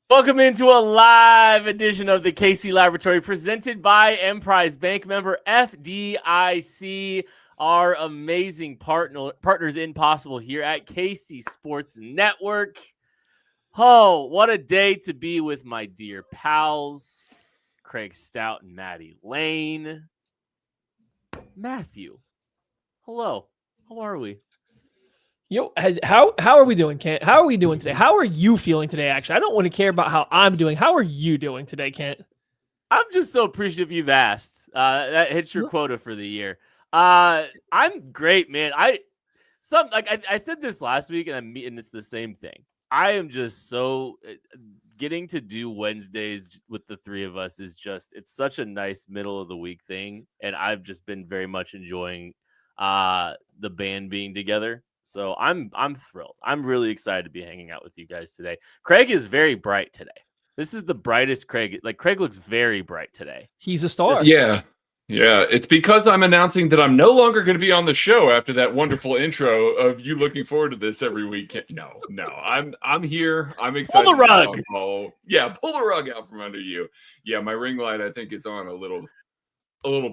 Welcome into a live edition of the KC Laboratory presented by Emprise Bank, member FDIC, our amazing partners in Possible here at KC Sports Network. Oh, what a day to be with my dear pals, Craig Stout and Maddie Lane. Matthew, hello. How are we? Yo, how are we doing, Kent? How are we doing today? How are you feeling today, actually? I don't want to care about how I'm doing. How are you doing today, Kent? I'm just so appreciative you've asked. That hits your quota for the year. I'm great, man. I said this last week, and it's the same thing. I am just so getting to do Wednesdays with the three of us it's such a nice middle of the week thing, and I've just been very much enjoying the band being together. So I'm thrilled. I'm really excited to be hanging out with you guys today. Craig is very bright today. This is the brightest Craig. Like, Craig looks very bright today. He's a star. Yeah. It's because I'm announcing that I'm no longer going to be on the show after that wonderful intro of you looking forward to this every week. No, I'm here. I'm excited. Pull the rug. Pull the rug out from under you. Yeah, my ring light I think is on a little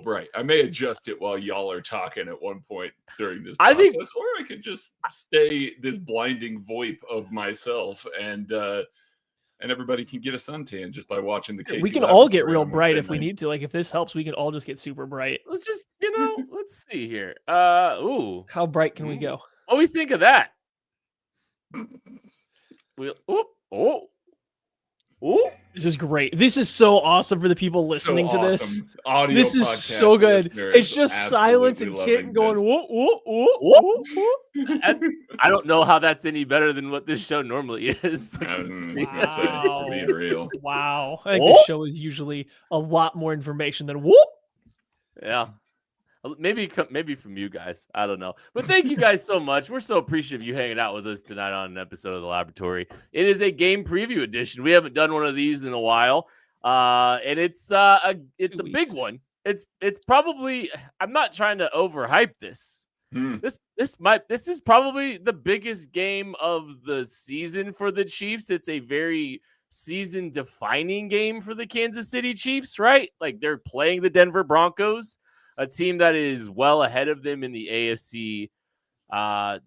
bright. I may adjust it while y'all are talking at one point during this process, or I could just stay this blinding VoIP of myself and everybody can get a suntan just by watching the KC. We can all get real bright if we need to. Like, if this helps, we can all just get super bright. Let's just, let's see here. Ooh. How bright can we go? What do we think of that? This is great. This is so awesome for the people listening to this. Audio this is so good. It's just silence and Kit going, whoop, whoop, whoop, whoop. I don't know how that's any better than what this show normally is. Wow. Being real. Wow. I think this show is usually a lot more information than whoop. Yeah. Maybe from you guys. I don't know. But thank you guys so much. We're so appreciative of you hanging out with us tonight on an episode of The Laboratory. It is a game preview edition. We haven't done one of these in a while. And it's a big one. It's probably, I'm not trying to overhype this. This is probably the biggest game of the season for the Chiefs. It's a very season defining game for the Kansas City Chiefs, right? Like, they're playing the Denver Broncos, a team that is well ahead of them in the AFC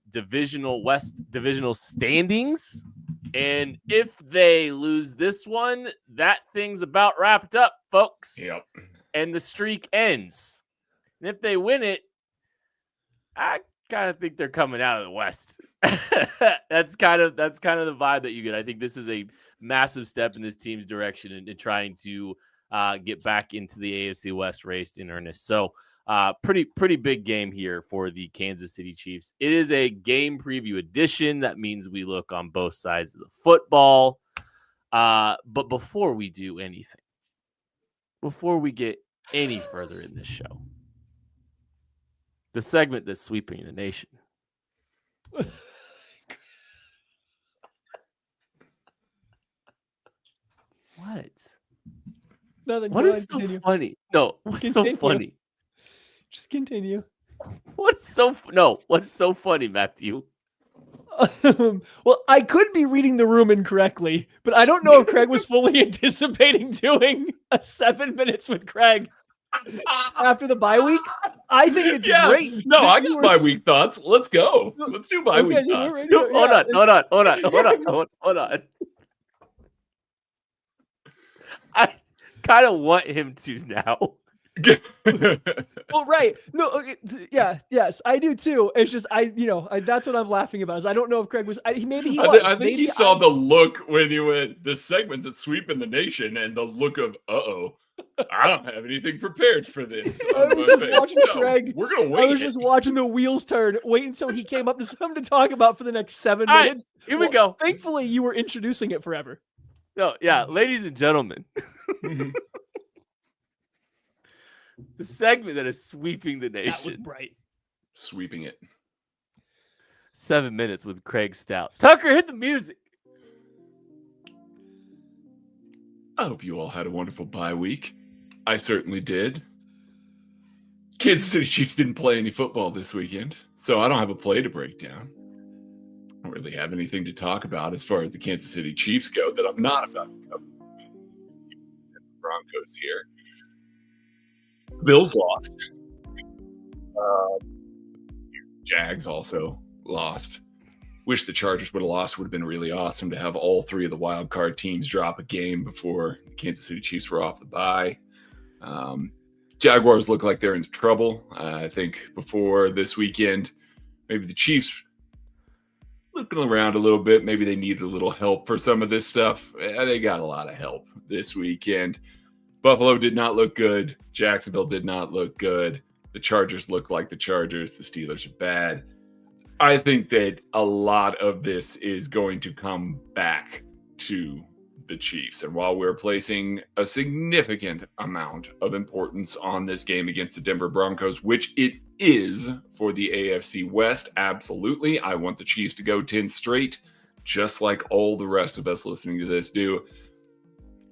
divisional standings. And if they lose this one, that thing's about wrapped up, folks. Yep. And the streak ends. And if they win it, I kind of think they're coming out of the West. That's kind of the vibe that you get. I think this is a massive step in this team's direction in trying to get back into the AFC West race in earnest. So pretty big game here for the Kansas City Chiefs. It is a game preview edition. That means we look on both sides of the football. But before we do anything, before we get any further in this show, the segment that's sweeping the nation. What? Nothing. What is so funny? No, what's so funny? Just continue. What's so funny, Matthew? Well, I could be reading the room incorrectly, but I don't know if Craig was fully anticipating doing a 7 minutes with Craig after the bye week. I think it's great. No, I got bye week thoughts. Let's go. Let's do bye week thoughts. Hold on. I kind of want him to now. Well, right. No, okay. Yeah, yes, I do too. It's just that's what I'm laughing about. Is I don't know if Craig was. I think he saw the look when you went this segment that's sweeping the nation, and the look of I don't have anything prepared for this. I was just watching Craig. We're gonna wait. I was just watching the wheels turn. Wait until he came up to something to talk about for the next 7 minutes. Right, here we go. Thankfully, you were introducing it forever. No, yeah, ladies and gentlemen. The segment that is sweeping the nation. That was bright. Sweeping it. 7 minutes with Craig Stout. Tucker, hit the music. I hope you all had a wonderful bye week. I certainly did. Kansas City Chiefs didn't play any football this weekend, so I don't have a play to break down. don't really have anything to talk about as far as the Kansas City Chiefs go that I'm not about to cover. The Broncos here. Bills lost. Jags also lost. Wish the Chargers would have lost. Would have been really awesome to have all three of the wild card teams drop a game before the Kansas City Chiefs were off the bye. Jaguars look like they're in trouble. I think before this weekend, maybe the Chiefs looking around a little bit. Maybe they needed a little help for some of this stuff. They got a lot of help this weekend. Buffalo did not look good. Jacksonville did not look good. The Chargers look like the Chargers. The Steelers are bad. I think that a lot of this is going to come back to the Chiefs. And while we're placing a significant amount of importance on this game against the Denver Broncos, which it is for the AFC West, absolutely. I want the Chiefs to go 10 straight, just like all the rest of us listening to this do.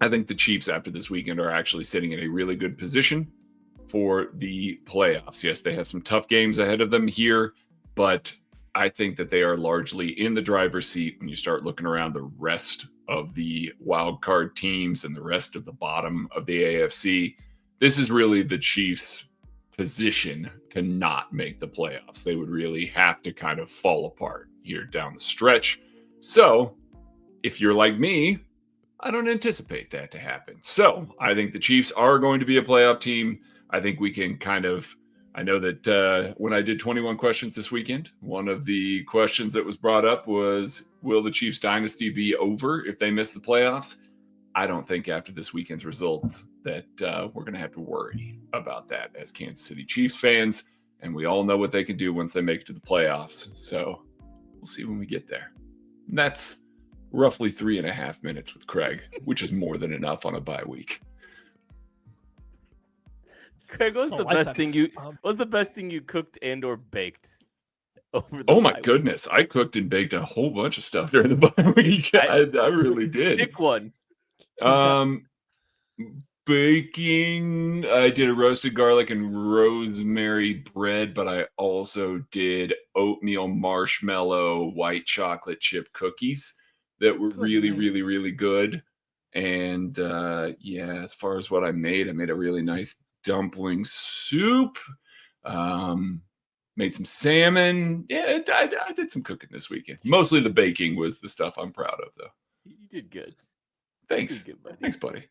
I think the Chiefs after this weekend are actually sitting in a really good position for the playoffs. Yes, they have some tough games ahead of them here, but I think that they are largely in the driver's seat when you start looking around the rest of the wild card teams and the rest of the bottom of the AFC. This is really the Chiefs' position to not make the playoffs. They would really have to kind of fall apart here down the stretch. So if you're like me, I don't anticipate that to happen. So I think the Chiefs are going to be a playoff team. I think we can kind of, I know that when I did 21 questions this weekend, one of the questions that was brought up was, will the Chiefs dynasty be over if they miss the playoffs? I don't think after this weekend's result that we're going to have to worry about that as Kansas City Chiefs fans. And we all know what they can do once they make it to the playoffs. So we'll see when we get there. And that's roughly 3.5 minutes with Craig, which is more than enough on a bye week. Craig, what was the best thing you cooked and or baked over the Oh my bye goodness. I cooked and baked a whole bunch of stuff during the bye week. I really did. Pick one. Baking, I did a roasted garlic and rosemary bread, but I also did oatmeal marshmallow white chocolate chip cookies that were really, really good. And yeah, as far as what I made a really nice dumpling soup. Made some salmon. Yeah, I did some cooking this weekend. Mostly the baking was the stuff I'm proud of, though. You did good. Thanks. You did good, buddy. Thanks, buddy.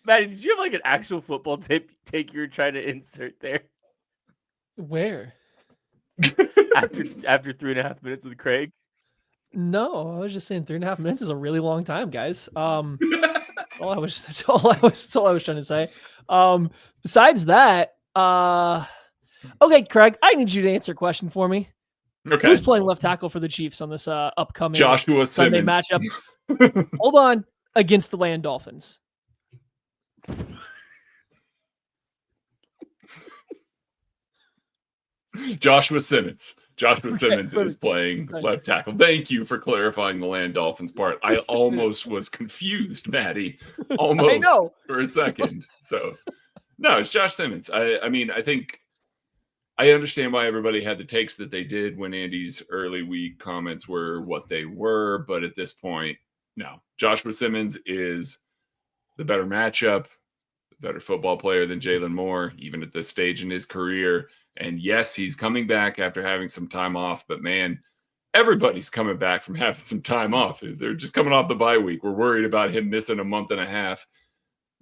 Maddie, did you have like an actual football take you were trying to insert there? Where? After 3.5 minutes with Craig? No, I was just saying 3.5 minutes is a really long time, guys. That's all I was trying to say. Besides that, okay, Craig, I need you to answer a question for me. Okay. Who's playing left tackle for the Chiefs on this upcoming Joshua Sunday Simmons matchup? Hold on, against the Land Dolphins. Joshua Simmons is playing left tackle. Thank you for clarifying the Land Dolphins part. I almost was confused, Maddie. Almost for a second. So, no, it's Josh Simmons. I mean, I think I understand why everybody had the takes that they did when Andy's early week comments were what they were. But at this point, no. Joshua Simmons is the better matchup, the better football player than Jalen Moore, even at this stage in his career. And yes, he's coming back after having some time off, but man, everybody's coming back from having some time off. They're just coming off the bye week. We're worried about him missing a month and a half.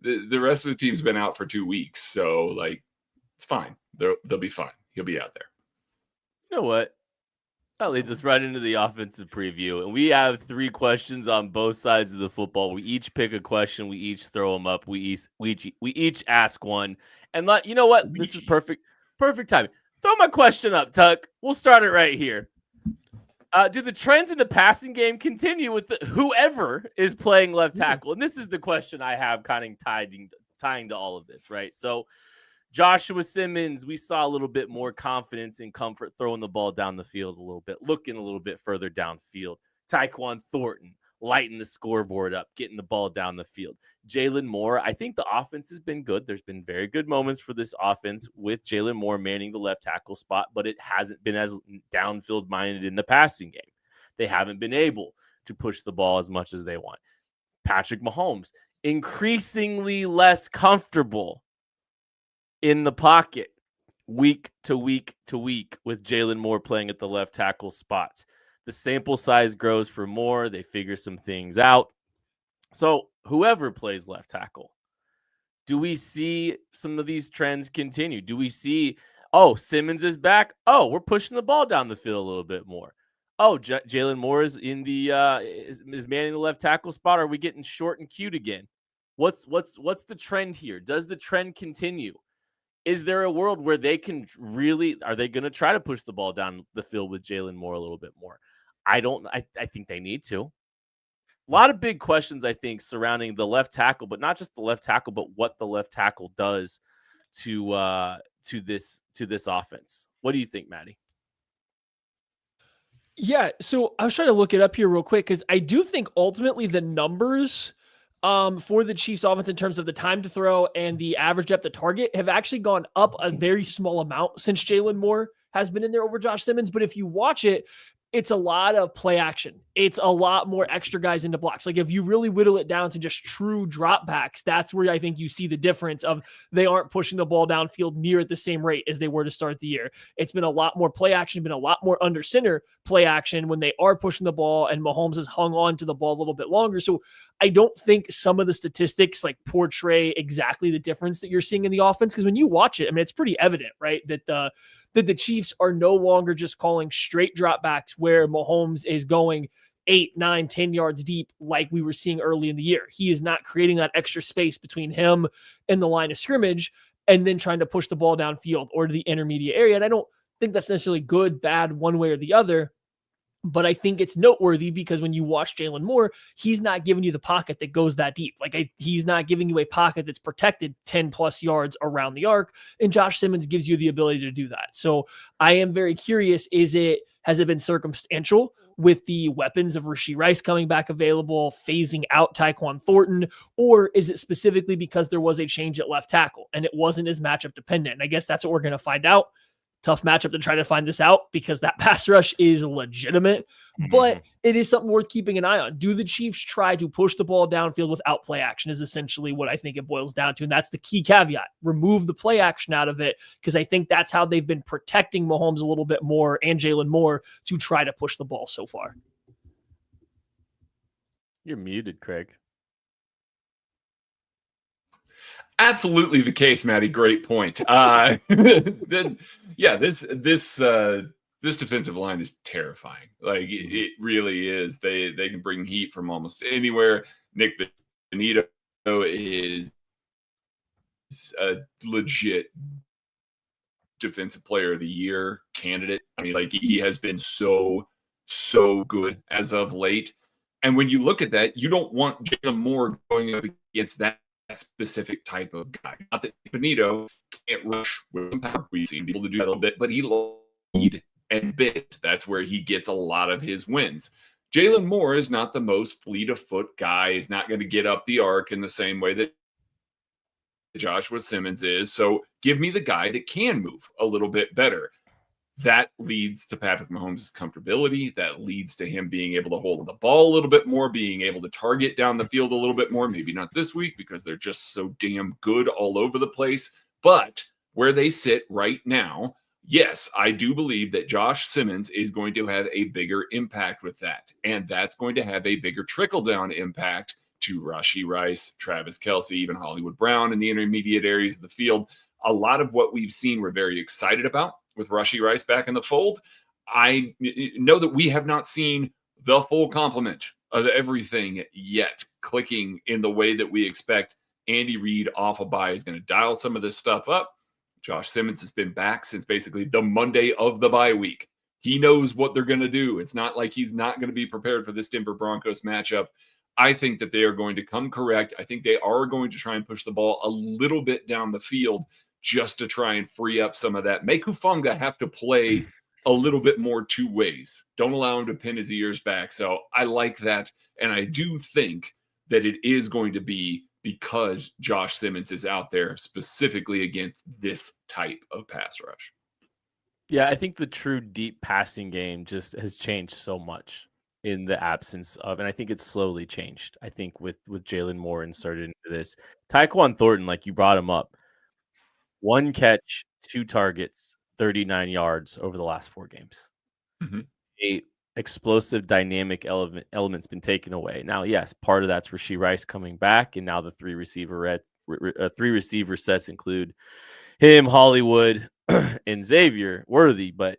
The rest of the team's been out for 2 weeks. So, like, it's fine. They'll be fine. He'll be out there. You know what? That leads us right into the offensive preview. And we have 3 questions on both sides of the football. We each pick a question. We each throw them up. We each ask one. And you know what? This is perfect. Perfect timing. Throw my question up, Tuck. We'll start it right here. Do the trends in the passing game continue with whoever is playing left tackle? And this is the question I have kind of tying to all of this, right? So Joshua Simmons, we saw a little bit more confidence and comfort throwing the ball down the field a little bit, looking a little bit further downfield. Tyquan Thornton lighting the scoreboard up, getting the ball down the field. Jalen Moore, I think the offense has been good. There's been very good moments for this offense with Jalen Moore manning the left tackle spot, but it hasn't been as downfield minded in the passing game. They haven't been able to push the ball as much as they want. Patrick Mahomes, increasingly less comfortable in the pocket week to week to week with Jalen Moore playing at the left tackle spot. The sample size grows for Moore. They figure some things out. So whoever plays left tackle, do we see some of these trends continue? Do we see, oh, Simmons is back? Oh, we're pushing the ball down the field a little bit more. Oh, Jalen Moore is in the is manning the left tackle spot. Are we getting short and cute again? What's the trend here? Does the trend continue? Is there a world where they can really, are they going to try to push the ball down the field with Jalen Moore a little bit more? I think they need to. A lot of big questions, I think, surrounding the left tackle, but not just the left tackle, but what the left tackle does to this offense. What do you think, Maddie? Yeah, so I was trying to look it up here real quick because I do think ultimately the numbers for the Chiefs offense in terms of the time to throw and the average depth of target have actually gone up a very small amount since Jalen Moore has been in there over Josh Simmons. But if you watch it, it's a lot of play action. It's a lot more extra guys into blocks. Like if you really whittle it down to just true dropbacks, that's where I think you see the difference of they aren't pushing the ball downfield near at the same rate as they were to start the year. It's been a lot more play action, been a lot more under center play action when they are pushing the ball, and Mahomes has hung on to the ball a little bit longer. So I don't think some of the statistics like portray exactly the difference that you're seeing in the offense. Because when you watch it, I mean, it's pretty evident, right? That the Chiefs are no longer just calling straight dropbacks where Mahomes is going 8, 9, 10 yards deep like we were seeing early in the year. He is not creating that extra space between him and the line of scrimmage and then trying to push the ball downfield or to the intermediate area. And I don't think that's necessarily good, bad, one way or the other. But I think it's noteworthy because when you watch Jalen Moore, he's not giving you the pocket that goes that deep. He's not giving you a pocket that's protected 10 plus yards around the arc. And Josh Simmons gives you the ability to do that. So I am very curious. Has it been circumstantial with the weapons of Rashee Rice coming back available, phasing out Tyquan Thornton, or is it specifically because there was a change at left tackle and it wasn't as matchup dependent? And I guess that's what we're going to find out. Tough matchup to try to find this out because that pass rush is legitimate, but it is something worth keeping an eye on. Do the Chiefs try to push the ball downfield without play action is essentially what I think it boils down to. And that's the key caveat. Remove the play action out of it because I think that's how they've been protecting Mahomes a little bit more and Jalen Moore to try to push the ball so far. You're muted, Craig. Absolutely the case, Maddie. Great point. This defensive line is terrifying. Like it really is. They can bring heat from almost anywhere. Nick Benito is a legit defensive player of the year candidate. I mean, like he has been so good as of late. And when you look at that, you don't want Jalen Moore going up against that specific type of guy. Not that Benito can't rush with some power. We've seen people to do that a little bit, but he lead and bend. That's where he gets a lot of his wins. Jalen Moore is not the most fleet of foot guy. He's not going to get up the arc in the same way that Joshua Simmons is. So give me the guy that can move a little bit better. That leads to Patrick Mahomes' comfortability. That leads to him being able to hold the ball a little bit more, being able to target down the field a little bit more. Maybe not this week because they're just so damn good all over the place. But where they sit right now, yes, I do believe that Josh Simmons is going to have a bigger impact with that. And that's going to have a bigger trickle-down impact to Rashee Rice, Travis Kelce, even Hollywood Brown in the intermediate areas of the field. A lot of what we've seen we're very excited about with Rashee Rice back in the fold. I know that we have not seen the full complement of everything yet clicking in the way that we expect. Andy Reid off a bye is going to dial some of this stuff up. Josh Simmons has been back since basically the Monday of the bye week. He knows what they're going to do. It's not like he's not going to be prepared for this Denver Broncos matchup. I think that they are going to come correct. I think they are going to try and push the ball a little bit down the field just to try and free up some of that. Make Hufanga have to play a little bit more two ways. Don't allow him to pin his ears back. So I like that. And I do think that it is going to be because Josh Simmons is out there specifically against this type of pass rush. Yeah, I think the true deep passing game just has changed so much. in the absence of, and I think it's slowly changed. I think with Jalen Moore inserted into this, Tyquan Thornton, like you brought him up, 1 catch, 2 targets, 39 yards over the last 4 games. Mhm. A explosive, dynamic element's been taken away. Now, yes, part of that's Rashee Rice coming back, and now the 3 receiver sets include him, Hollywood, and Xavier Worthy. But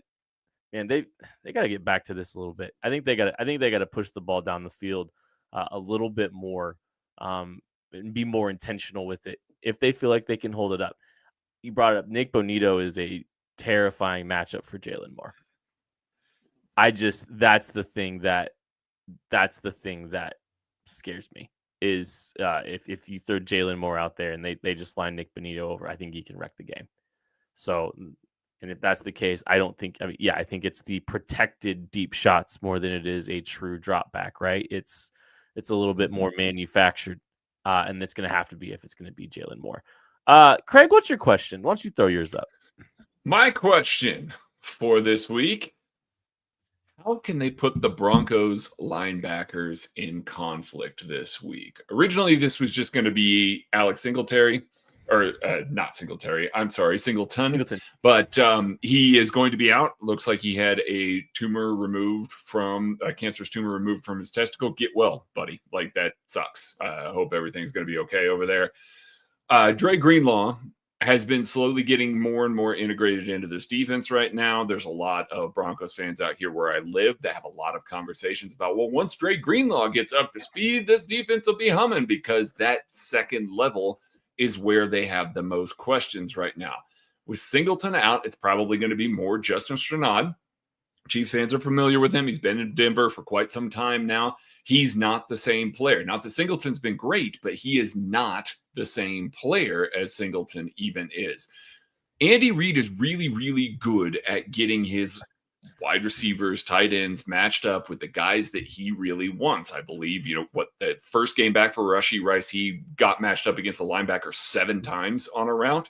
man, they got to get back to this a little bit. I think they got to push the ball down the field a little bit more, and be more intentional with it if they feel like they can hold it up. You brought up Nick Bonito is a terrifying matchup for Jalen Moore. That's the thing that scares me is if you throw Jalen Moore out there and they just line Nick Bonito over, I think he can wreck the game. So, and if that's the case, I think it's the protected deep shots more than it is a true drop back, right? It's a little bit more manufactured, and it's going to have to be if it's going to be Jalen Moore. Craig, what's your question? Why don't you throw yours up? My question for this week: how can they put the Broncos linebackers in conflict this week? Originally, this was just going to be Alex Singletary, or not Singletary. I'm sorry, Singleton. But he is going to be out. Looks like he had a cancerous tumor removed from his testicle. Get well, buddy. Like, that sucks. I hope everything's going to be okay over there. Dre Greenlaw has been slowly getting more and more integrated into this defense right now. There's a lot of Broncos fans out here where I live that have a lot of conversations about, well, once Dre Greenlaw gets up to speed, this defense will be humming, because that second level is where they have the most questions right now. With Singleton out, it's probably going to be more Justin Strnad. Chiefs fans are familiar with him. He's been in Denver for quite some time now. He's not the same player. Not that Singleton's been great, but he is not the same player as Singleton even is. Andy Reid is really, really good at getting his wide receivers, tight ends matched up with the guys that he really wants. I believe, the first game back for Rashee Rice, he got matched up against the linebacker 7 times on a route.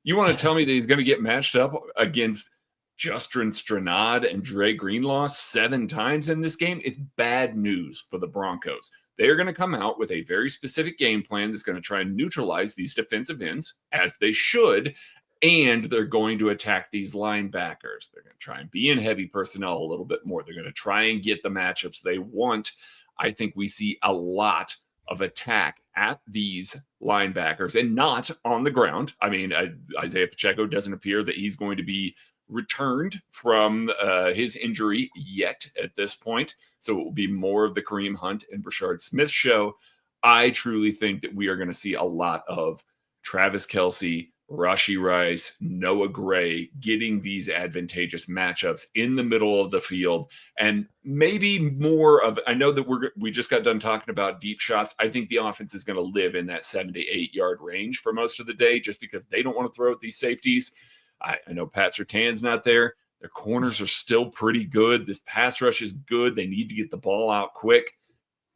You want to tell me that he's going to get matched up against Justin Strnad and Dre Greenlaw 7 times in this game? It's bad news for the Broncos. They are going to come out with a very specific game plan that's going to try and neutralize these defensive ends, as they should, and they're going to attack these linebackers. They're going to try and be in heavy personnel a little bit more. They're going to try and get the matchups they want. I think we see a lot of attack at these linebackers and not on the ground. I mean, Isaiah Pacheco doesn't appear that he's going to be returned from his injury yet at this point. So it will be more of the Kareem Hunt and Brashard Smith show. I truly think that we are going to see a lot of Travis Kelce, Rashee Rice, Noah Gray getting these advantageous matchups in the middle of the field, and maybe more of, I know that we just got done talking about deep shots. I think the offense is going to live in that 7 to 8 yard range for most of the day, just because they don't want to throw at these safeties. I know Pat Surtain's not there. Their corners are still pretty good. This pass rush is good. They need to get the ball out quick.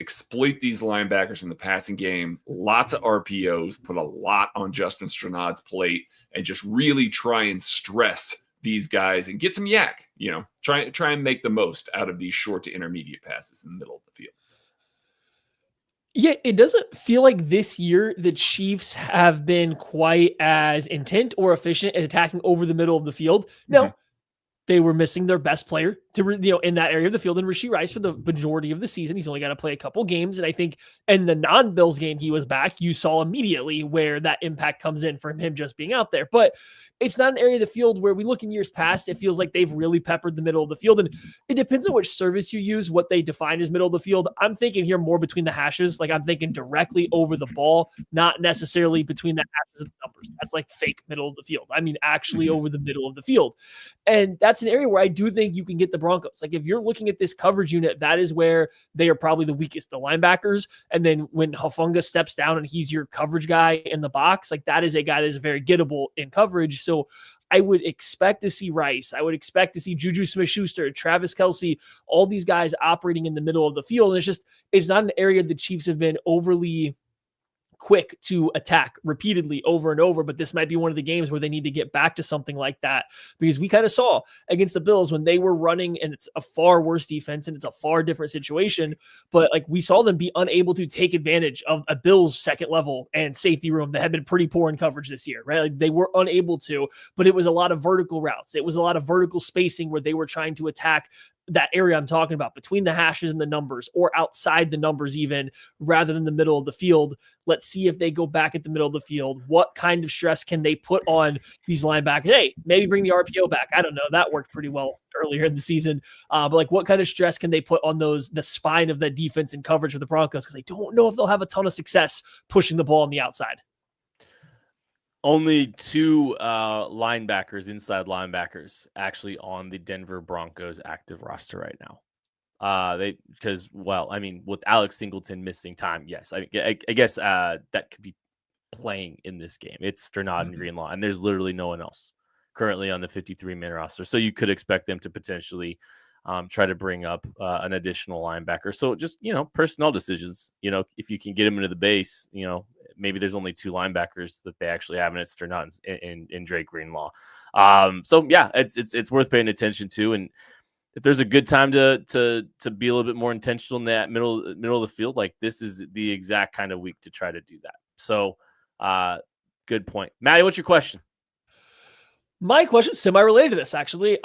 Exploit these linebackers in the passing game. Lots of RPOs. Put a lot on Justin Strnad's plate, and just really try and stress these guys and get some yak. Try and make the most out of these short to intermediate passes in the middle of the field. Yeah, it doesn't feel like this year the Chiefs have been quite as intent or efficient at attacking over the middle of the field. No, they were missing their best player in that area of the field, in Rashee Rice, for the majority of the season. He's only got to play a couple games. And I think in the non-Bills game he was back, you saw immediately where that impact comes in from him just being out there. But it's not an area of the field where we look in years past, it feels like they've really peppered the middle of the field. And it depends on which service you use, what they define as middle of the field. I'm thinking here more between the hashes. Like, I'm thinking directly over the ball, not necessarily between the hashes and the numbers. That's like fake middle of the field. I mean, actually over the middle of the field. And that's an area where I do think you can get the Broncos. Like, if you're looking at this coverage unit, that is where they are probably the weakest, the linebackers. And then when Hufanga steps down and he's your coverage guy in the box, like, that is a guy that is very gettable in coverage. So I would expect to see Rice. I would expect to see Juju Smith-Schuster, Travis Kelce, all these guys operating in the middle of the field. And it's not an area the Chiefs have been overly quick to attack repeatedly over and over, but this might be one of the games where they need to get back to something like that, because we kind of saw against the Bills when they were running, and it's a far worse defense and it's a far different situation, but like we saw them be unable to take advantage of a Bills second level and safety room that had been pretty poor in coverage this year, right? Like they were unable to, but it was a lot of vertical routes. It was a lot of vertical spacing where they were trying to attack that area I'm talking about, between the hashes and the numbers, or outside the numbers even, rather than the middle of the field. Let's see if they go back at the middle of the field. What kind of stress can they put on these linebackers? Hey, maybe bring the RPO back. I don't know. That worked pretty well earlier in the season. But like, what kind of stress can they put on the spine of the defense and coverage for the Broncos? Because I don't know if they'll have a ton of success pushing the ball on the outside. Only 2 inside linebackers, actually on the Denver Broncos active roster right now. With Alex Singleton missing time, yes, I guess that could be playing in this game. It's Sternad and Greenlaw, and there's literally no one else currently on the 53-man roster. So you could expect them to potentially try to bring up an additional linebacker. So just, personnel decisions, if you can get them into the base, maybe there's only 2 linebackers that they actually have, and it's Sternad and Drake Greenlaw. So yeah, it's worth paying attention to. And if there's a good time to be a little bit more intentional in that middle of the field, like this is the exact kind of week to try to do that. So good point. Maddie, what's your question? My question is semi-related to this, actually.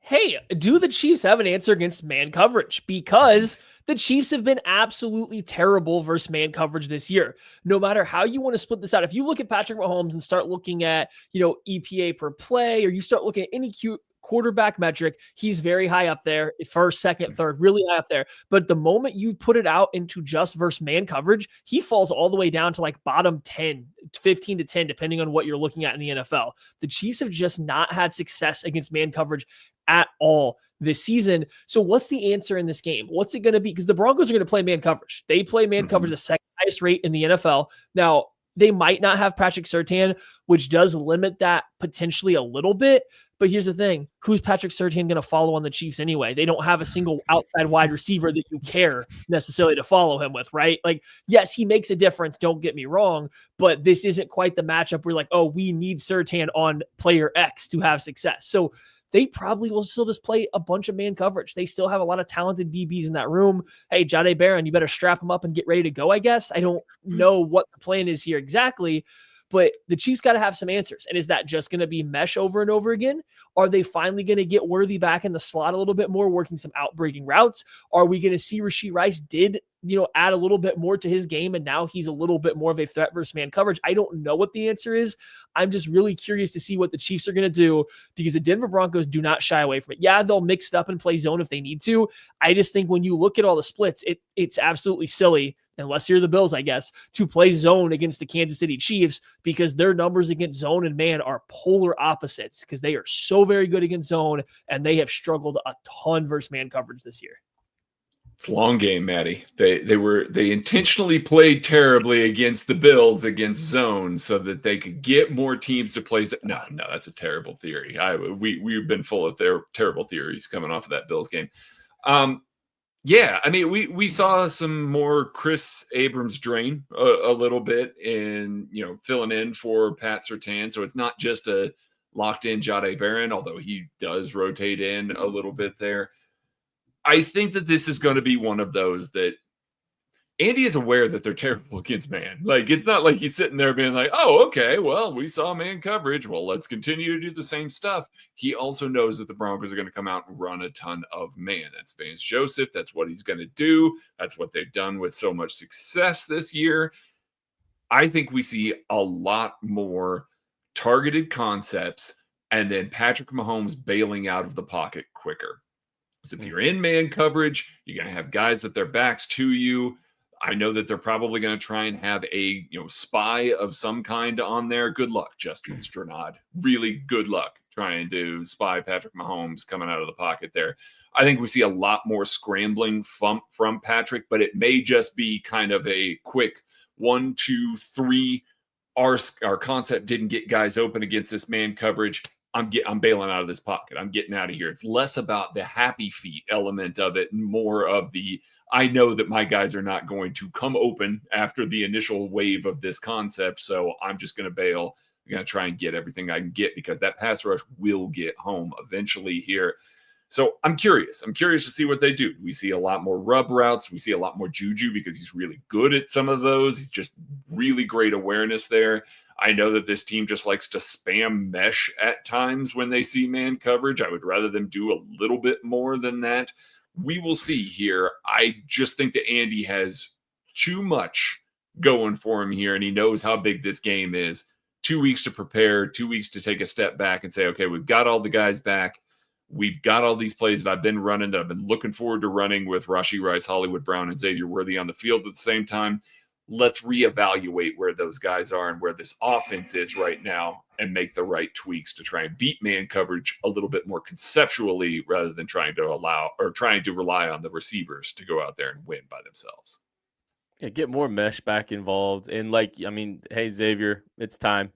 Hey, do the Chiefs have an answer against man coverage? Because the Chiefs have been absolutely terrible versus man coverage this year. No matter how you want to split this out, if you look at Patrick Mahomes and start looking at, EPA per play, or you start looking at any quarterback metric, he's very high up there, first, second, third, really high up there. But the moment you put it out into just versus man coverage, he falls all the way down to like bottom 10, 15 to 10, depending on what you're looking at in the NFL. The Chiefs have just not had success against man coverage at all this season. So what's the answer in this game? What's it going to be? Because the Broncos are going to play man coverage. They play man coverage the second highest rate in the NFL. Now, they might not have Patrick Surtain, which does limit that potentially a little bit. But here's the thing. Who's Patrick Surtain going to follow on the Chiefs anyway? They don't have a single outside wide receiver that you care necessarily to follow him with, right? Like, yes, he makes a difference. Don't get me wrong. But this isn't quite the matchup where like, oh, we need Surtain on player X to have success. So they probably will still just play a bunch of man coverage. They still have a lot of talented DBs in that room. Hey, Jahdae Barron, you better strap him up and get ready to go, I guess. I don't know what the plan is here exactly, but the Chiefs got to have some answers. And is that just going to be mesh over and over again? Are they finally going to get Worthy back in the slot a little bit more, working some outbreaking routes? Are we going to see Rashee Rice did add a little bit more to his game, and now he's a little bit more of a threat versus man coverage? I don't know what the answer is. I'm just really curious to see what the Chiefs are going to do, because the Denver Broncos do not shy away from it. Yeah, they'll mix it up and play zone if they need to. I just think when you look at all the splits, it's absolutely silly, unless you're the Bills, I guess, to play zone against the Kansas City Chiefs, because their numbers against zone and man are polar opposites, because they are so very good against zone and they have struggled a ton versus man coverage this year. It's a long game, Maddie. They intentionally played terribly against the Bills against zone so that they could get more teams to play. No, that's a terrible theory. We've been full of terrible theories coming off of that Bills game. Yeah, I mean, we saw some more Chris Abrams drain a little bit in, filling in for Pat Surtain. So it's not just a locked in Jahdae Barron, although he does rotate in a little bit there. I think that this is going to be one of those that Andy is aware that they're terrible against man. Like, it's not like he's sitting there being like, oh, okay, well, we saw man coverage. Well, let's continue to do the same stuff. He also knows that the Broncos are going to come out and run a ton of man. That's Vance Joseph. That's what he's going to do. That's what they've done with so much success this year. I think we see a lot more targeted concepts and then Patrick Mahomes bailing out of the pocket quicker. So if you're in man coverage, you're going to have guys with their backs to you. I know that they're probably going to try and have a spy of some kind on there. Good luck, Justin Sternad. Really good luck trying to spy Patrick Mahomes coming out of the pocket there. I think we see a lot more scrambling from Patrick, but it may just be kind of a quick 1, 2, 3. Our concept didn't get guys open against this man coverage. I'm bailing out of this pocket. I'm getting out of here. It's less about the happy feet element of it and more of the, I know that my guys are not going to come open after the initial wave of this concept. So I'm just going to bail. I'm going to try and get everything I can get because that pass rush will get home eventually here. So I'm curious. I'm curious to see what they do. We see a lot more rub routes. We see a lot more Juju because he's really good at some of those. He's just really great awareness there. I know that this team just likes to spam mesh at times when they see man coverage. I would rather them do a little bit more than that. We will see here. I just think that Andy has too much going for him here, and he knows how big this game is. 2 weeks to prepare, 2 weeks to take a step back and say, okay, we've got all the guys back. We've got all these plays that I've been running, that I've been looking forward to running with Rashee Rice, Hollywood Brown, and Xavier Worthy on the field at the same time. Let's reevaluate where those guys are and where this offense is right now and make the right tweaks to try and beat man coverage a little bit more conceptually rather than trying to rely on the receivers to go out there and win by themselves. Yeah, get more mesh back involved. And hey, Xavier, it's time.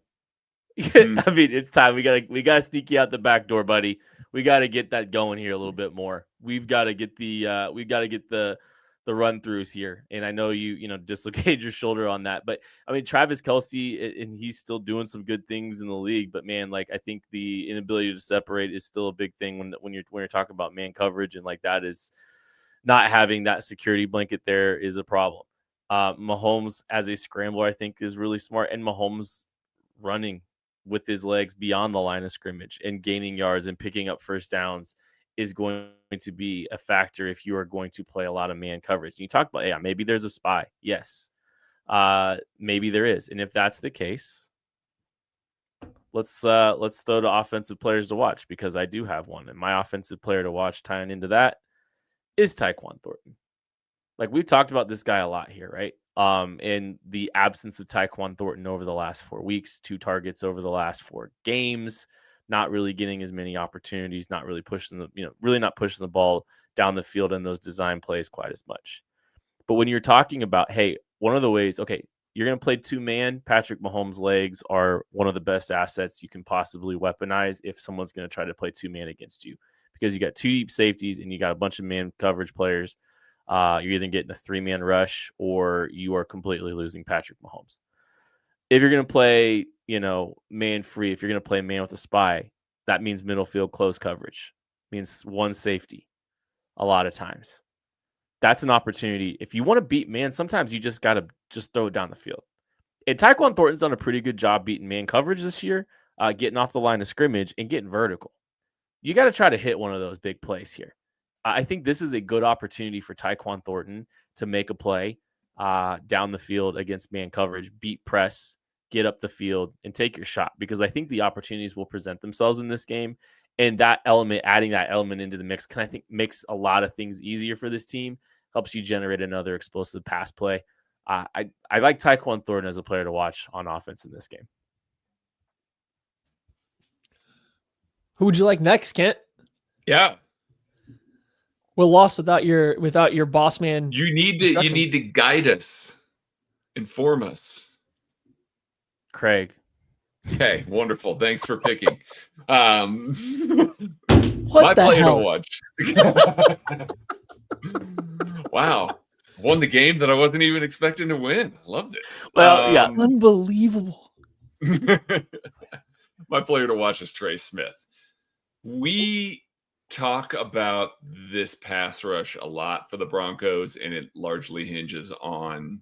It's time. We gotta sneak you out the back door, buddy. We gotta get that going here a little bit more. We've got to get the run throughs here. And I know you dislocated your shoulder on that, but Travis Kelce, and he's still doing some good things in the league. But man, I think the inability to separate is still a big thing when you're talking about man coverage, and that is not having that security blanket there is a problem. Mahomes as a scrambler, I think, is really smart, and Mahomes running with his legs beyond the line of scrimmage and gaining yards and picking up first downs is going to be a factor if you are going to play a lot of man coverage. You talk about, maybe there's a spy. Yes. Maybe there is. And if that's the case, let's throw to offensive players to watch, because I do have one. And my offensive player to watch tying into that is Tyquan Thornton. We've talked about this guy a lot here, right? In the absence of Tyquan Thornton over the last 4 weeks, 2 targets over the last 4 games, not really getting as many opportunities, not really pushing really not pushing the ball down the field in those design plays quite as much. But when you're talking about, hey, one of the ways, okay, you're going to play 2-man, Patrick Mahomes' legs are one of the best assets you can possibly weaponize if someone's going to try to play 2-man against you, because you got 2 deep safeties and you got a bunch of man coverage players. You're either getting a 3-man rush or you are completely losing Patrick Mahomes. If you're going to play, man free, if you're going to play man with a spy, that means middle field close coverage, means 1 safety a lot of times. That's an opportunity. If you want to beat man, sometimes you just got to throw it down the field. And Tyquan Thornton's done a pretty good job beating man coverage this year, getting off the line of scrimmage and getting vertical. You got to try to hit one of those big plays here. I think this is a good opportunity for Tyquan Thornton to make a play down the field against man coverage, beat press, get up the field, and take your shot, because I think the opportunities will present themselves in this game. And that element, adding that element into the mix, I think makes a lot of things easier for this team, helps you generate another explosive pass play. I like Tyquan Thornton as a player to watch on offense in this game. Who would you like next, Kent? Yeah. We're lost without your boss man. You need to guide us, inform us. Craig. Okay, wonderful. Thanks for picking. What my the player hell? to watch. Wow. Won the game that I wasn't even expecting to win. I love this. Well, yeah. Unbelievable. My player to watch is Trey Smith. We talk about this pass rush a lot for the Broncos, and it largely hinges on,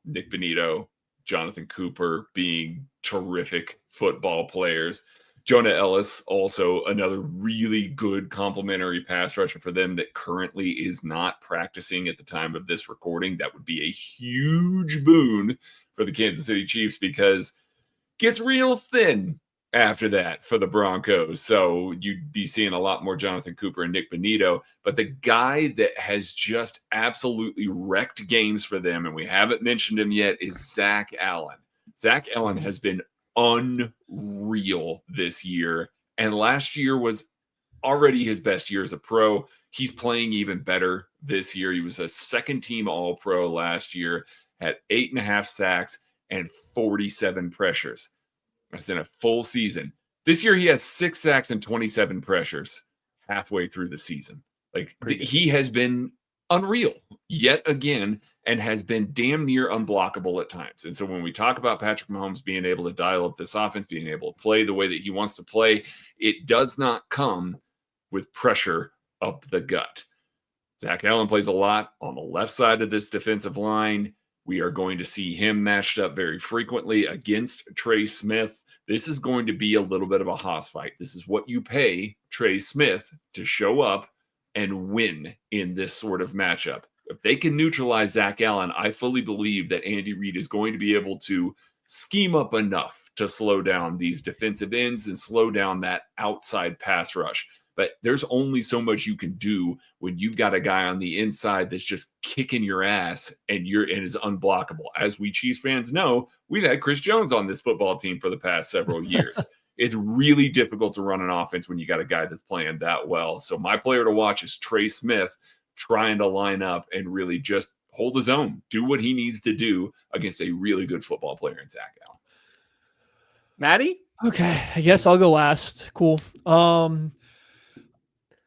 Nick Bonito, Jonathan Cooper being terrific football players. Jonah Ellis, also another really good complementary pass rusher for them that currently is not practicing at the time of this recording. That would be a huge boon for the Kansas City Chiefs, because it gets real thin after that for the Broncos. So you'd be seeing a lot more Jonathan Cooper and Nick Bonito. But the guy that has just absolutely wrecked games for them, and we haven't mentioned him yet, is Zach Allen. Zach Allen has been unreal this year, and last year was already his best year as a pro. He's playing even better this year. He was a second-team All-Pro last year, had 8.5 sacks and 47 pressures. That's in a full season. This year he has 6 sacks and 27 pressures halfway through the season. Like he has been unreal yet again and has been damn near unblockable at times. And so when we talk about Patrick Mahomes being able to dial up this offense, being able to play the way that he wants to play, it does not come with pressure up the gut. Zach Allen plays a lot on the left side of this defensive line. We are going to see him matched up very frequently against Trey Smith. This is going to be a little bit of a hoss fight. This is what you pay Trey Smith to show up and win in this sort of matchup. If they can neutralize Zach Allen, I fully believe that Andy Reid is going to be able to scheme up enough to slow down these defensive ends and slow down that outside pass rush. But there's only so much you can do when you've got a guy on the inside that's just kicking your ass and is unblockable. As we Chiefs fans know, we've had Chris Jones on this football team for the past several years. It's really difficult to run an offense when you got a guy that's playing that well. So my player to watch is Trey Smith trying to line up and really just hold his own, do what he needs to do against a really good football player in Zach Allen. Maddie? Okay, I guess I'll go last. Cool.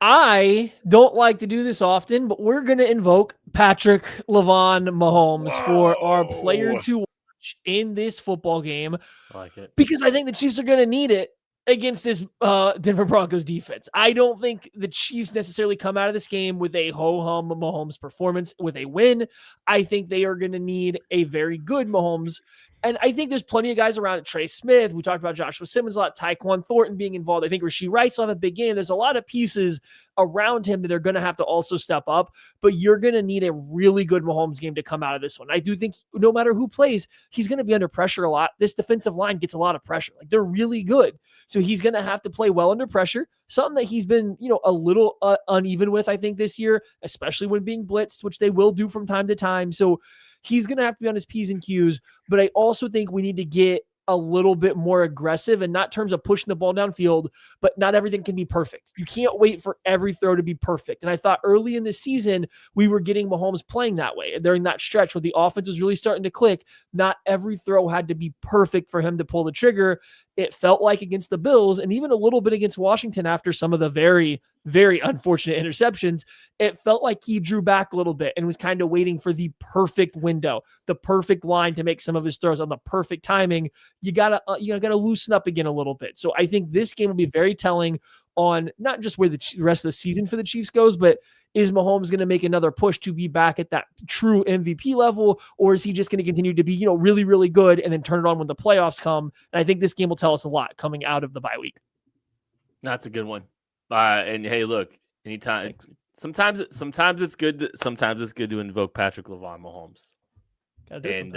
I don't like to do this often, but we're going to invoke Patrick LeVon Mahomes for our player to watch in this football game. I like it. Because I think the Chiefs are going to need it against this Denver Broncos defense. I don't think the Chiefs necessarily come out of this game with a ho-hum Mahomes performance with a win. I think they are going to need a very good Mahomes. And I think there's plenty of guys around it. Trey Smith, we talked about Joshua Simmons a lot, Tyquan Thornton being involved. I think Rashee Rice will have a big game. There's a lot of pieces around him that are going to have to also step up, but you're going to need a really good Mahomes game to come out of this one. I do think no matter who plays, he's going to be under pressure a lot. This defensive line gets a lot of pressure. Like they're really good. So he's going to have to play well under pressure, something that he's been, a little uneven with, I think, this year, especially when being blitzed, which they will do from time to time. So he's going to have to be on his P's and Q's, but I also think we need to get a little bit more aggressive, and not in terms of pushing the ball downfield, but not everything can be perfect. You can't wait for every throw to be perfect. And I thought early in the season, we were getting Mahomes playing that way. During that stretch where the offense was really starting to click, not every throw had to be perfect for him to pull the trigger. It felt like against the Bills and even a little bit against Washington after some of the very, very unfortunate interceptions, it felt like he drew back a little bit and was kind of waiting for the perfect window, the perfect line to make some of his throws on the perfect timing. You gotta loosen up again a little bit. So I think this game will be very telling on not just where the rest of the season for the Chiefs goes, but is Mahomes going to make another push to be back at that true MVP level, or is he just going to continue to be, really, really good and then turn it on when the playoffs come? And I think this game will tell us a lot coming out of the bye week. That's a good one. And hey, look, anytime, sometimes it's good to invoke Patrick LeVon Mahomes. And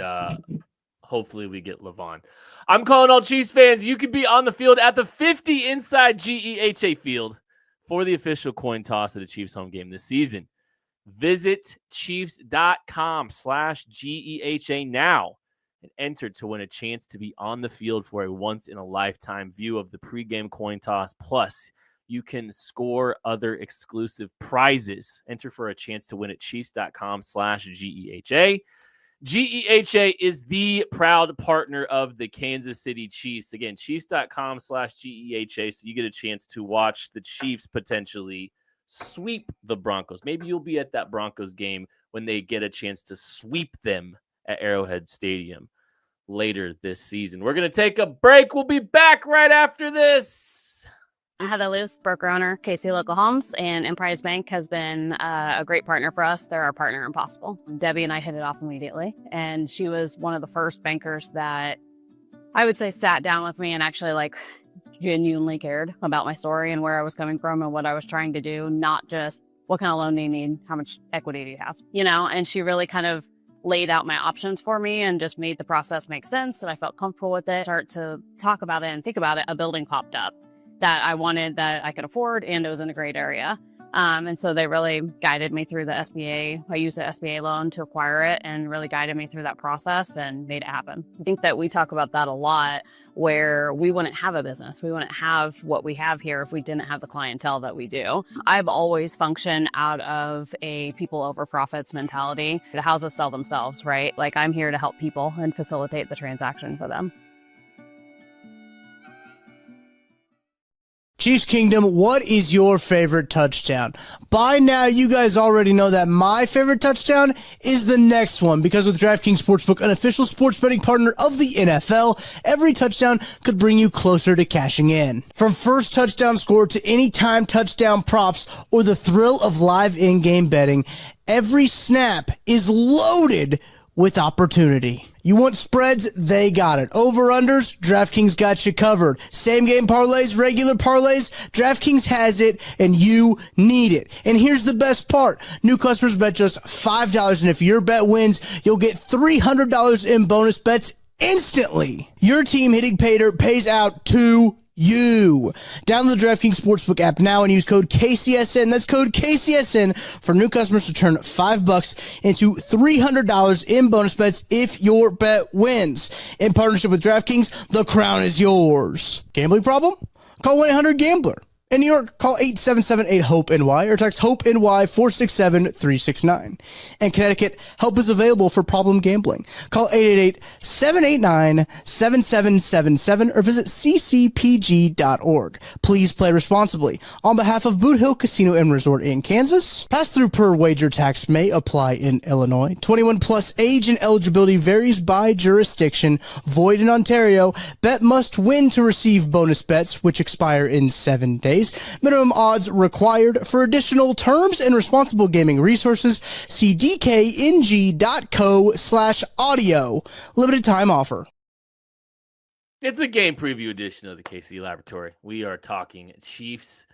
hopefully we get LeVon. I'm calling all Chiefs fans. You could be on the field at the 50 inside GEHA field for the official coin toss of the Chiefs home game this season. Visit Chiefs.com/GEHA now and enter to win a chance to be on the field for a once-in-a-lifetime view of the pregame coin toss. Plus, you can score other exclusive prizes. Enter for a chance to win at Chiefs.com/GEHA. GEHA is the proud partner of the Kansas City Chiefs. Again, Chiefs.com/GEHA. So you get a chance to watch the Chiefs potentially sweep the Broncos. Maybe you'll be at that Broncos game when they get a chance to sweep them at Arrowhead Stadium later this season. We're going to take a break. We'll be back right after this. Heather Luce, broker owner, KC Local Homes, and Emprise Bank has been a great partner for us. They're our partner in Possible. Debbie and I hit it off immediately, and she was one of the first bankers that I would say sat down with me and actually genuinely cared about my story and where I was coming from and what I was trying to do, not just what kind of loan do you need, how much equity do you have, and she really kind of laid out my options for me and just made the process make sense, and I felt comfortable with it. Start to talk about it and think about it, a building popped up that I wanted, that I could afford, and it was in a great area. And so they really guided me through the SBA. I used the SBA loan to acquire it and really guided me through that process and made it happen. I think that we talk about that a lot, where we wouldn't have a business. We wouldn't have what we have here if we didn't have the clientele that we do. I've always functioned out of a people over profits mentality. The houses sell themselves, right? I'm here to help people and facilitate the transaction for them. Chiefs Kingdom, what is your favorite touchdown? By now, you guys already know that my favorite touchdown is the next one, because with DraftKings Sportsbook, an official sports betting partner of the NFL, every touchdown could bring you closer to cashing in. From first touchdown score to anytime touchdown props or the thrill of live in-game betting, every snap is loaded with opportunity. You want spreads? They got it. Over-unders? DraftKings got you covered. Same-game parlays, regular parlays? DraftKings has it, and you need it. And here's the best part. New customers bet just $5, and if your bet wins, you'll get $300 in bonus bets instantly. Your team hitting pay dirt pays out to you. Download the DraftKings Sportsbook app now and use code KCSN. That's code KCSN for new customers to turn $5 into $300 in bonus bets if your bet wins. In partnership with DraftKings, the crown is yours. Gambling problem? Call 1-800-GAMBLER. In New York, call 877-8-HOPE-NY or text HOPE-NY 467-369. In Connecticut, help is available for problem gambling. Call 888-789-7777 or visit ccpg.org. Please play responsibly. On behalf of Boot Hill Casino and Resort in Kansas, pass-through per wager tax may apply in Illinois. 21 plus age and eligibility varies by jurisdiction. Void in Ontario. Bet must win to receive bonus bets, which expire in 7 days. Minimum odds required. For additional terms and responsible gaming resources, see dkng.co/audio. Limited time offer. It's a game preview edition of the KC Laboratory. We are talking Chiefs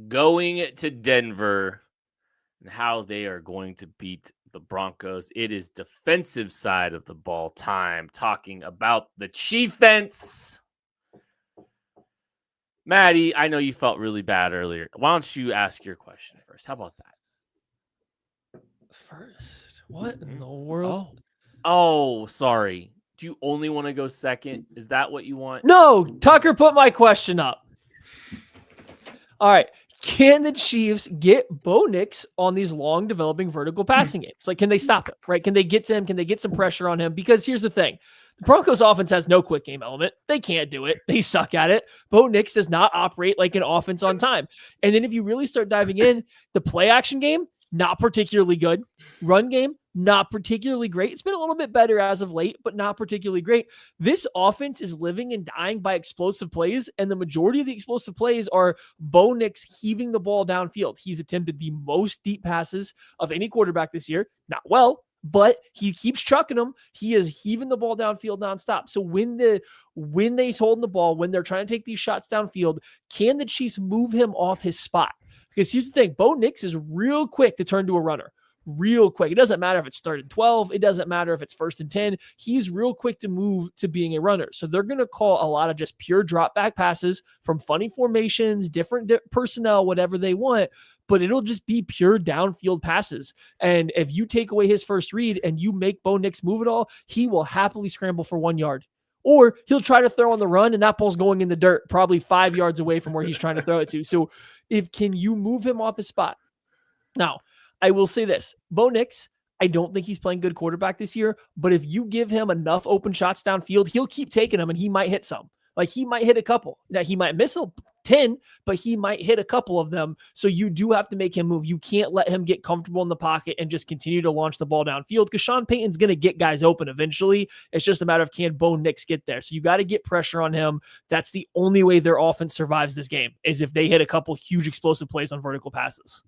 going to Denver and how they are going to beat the Broncos. It is defensive side of the ball time, talking about the Chiefs. Maddie, I know you felt really bad earlier. Why don't you ask your question first? How about that? First? What in the world? Oh, sorry. Do you only want to go second? Is that what you want? No, Tucker put my question up. All right. Can the Chiefs get Bo Nix on these long developing vertical passing games? Like, can they stop him, right? Can they get to him? Can they get some pressure on him? Because here's the thing. The Broncos offense has no quick game element. They can't do it. They suck at it. Bo Nix does not operate like an offense on time. And then if you really start diving in, the play action game, not particularly good. Run game, not particularly great. It's been a little bit better as of late, but not particularly great. This offense is living and dying by explosive plays, and the majority of the explosive plays are Bo Nix heaving the ball downfield. He's attempted the most deep passes of any quarterback this year. Not well, but he keeps chucking them. He is heaving the ball downfield nonstop. So when they's holding the ball, when they're trying to take these shots downfield, can the Chiefs move him off his spot? Because here's the thing, Bo Nix is real quick to turn to a runner. Real quick. It doesn't matter if it's 3rd and 12. It doesn't matter if it's 1st and 10. He's real quick to move to being a runner. So they're going to call a lot of just pure drop back passes from funny formations, different personnel, whatever they want, but it'll just be pure downfield passes. And if you take away his first read and you make Bo Nix move it all, he will happily scramble for 1 yard. Or he'll try to throw on the run and that ball's going in the dirt, probably 5 yards away from where he's trying to throw it to. So can you move him off his spot? Now, I will say this, Bo Nix, I don't think he's playing good quarterback this year, but if you give him enough open shots downfield, he'll keep taking them and he might hit some. Like he might hit a couple. Now he might miss 10, but he might hit a couple of them. So you do have to make him move. You can't let him get comfortable in the pocket and just continue to launch the ball downfield because Sean Payton's going to get guys open eventually. It's just a matter of can Bo Nix get there. So you got to get pressure on him. That's the only way their offense survives this game is if they hit a couple huge explosive plays on vertical passes.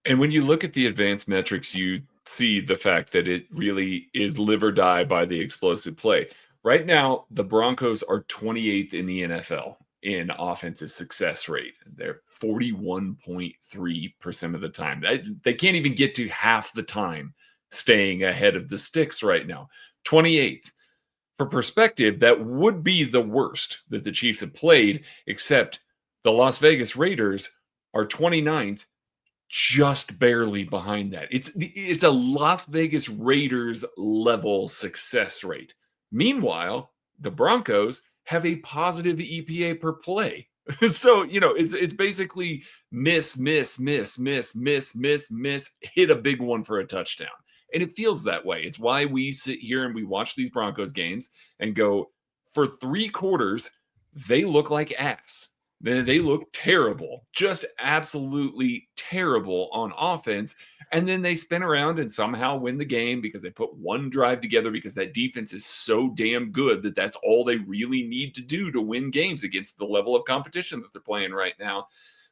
And when you look at the advanced metrics, you see the fact that it really is live or die by the explosive play. Right now, the Broncos are 28th in the NFL in offensive success rate. They're 41.3% of the time. They can't even get to half the time staying ahead of the sticks right now. 28th. For perspective, that would be the worst that the Chiefs have played, except the Las Vegas Raiders are 29th, just barely behind that. It's a Las Vegas Raiders level success rate. Meanwhile, the Broncos have a positive EPA per play. So, it's basically miss, hit a big one for a touchdown. And it feels that way. It's why we sit here and we watch these Broncos games and go, for 3 quarters, they look like ass. They look terrible, just absolutely terrible on offense. And then they spin around and somehow win the game because they put one drive together because that defense is so damn good that that's all they really need to do to win games against the level of competition that they're playing right now.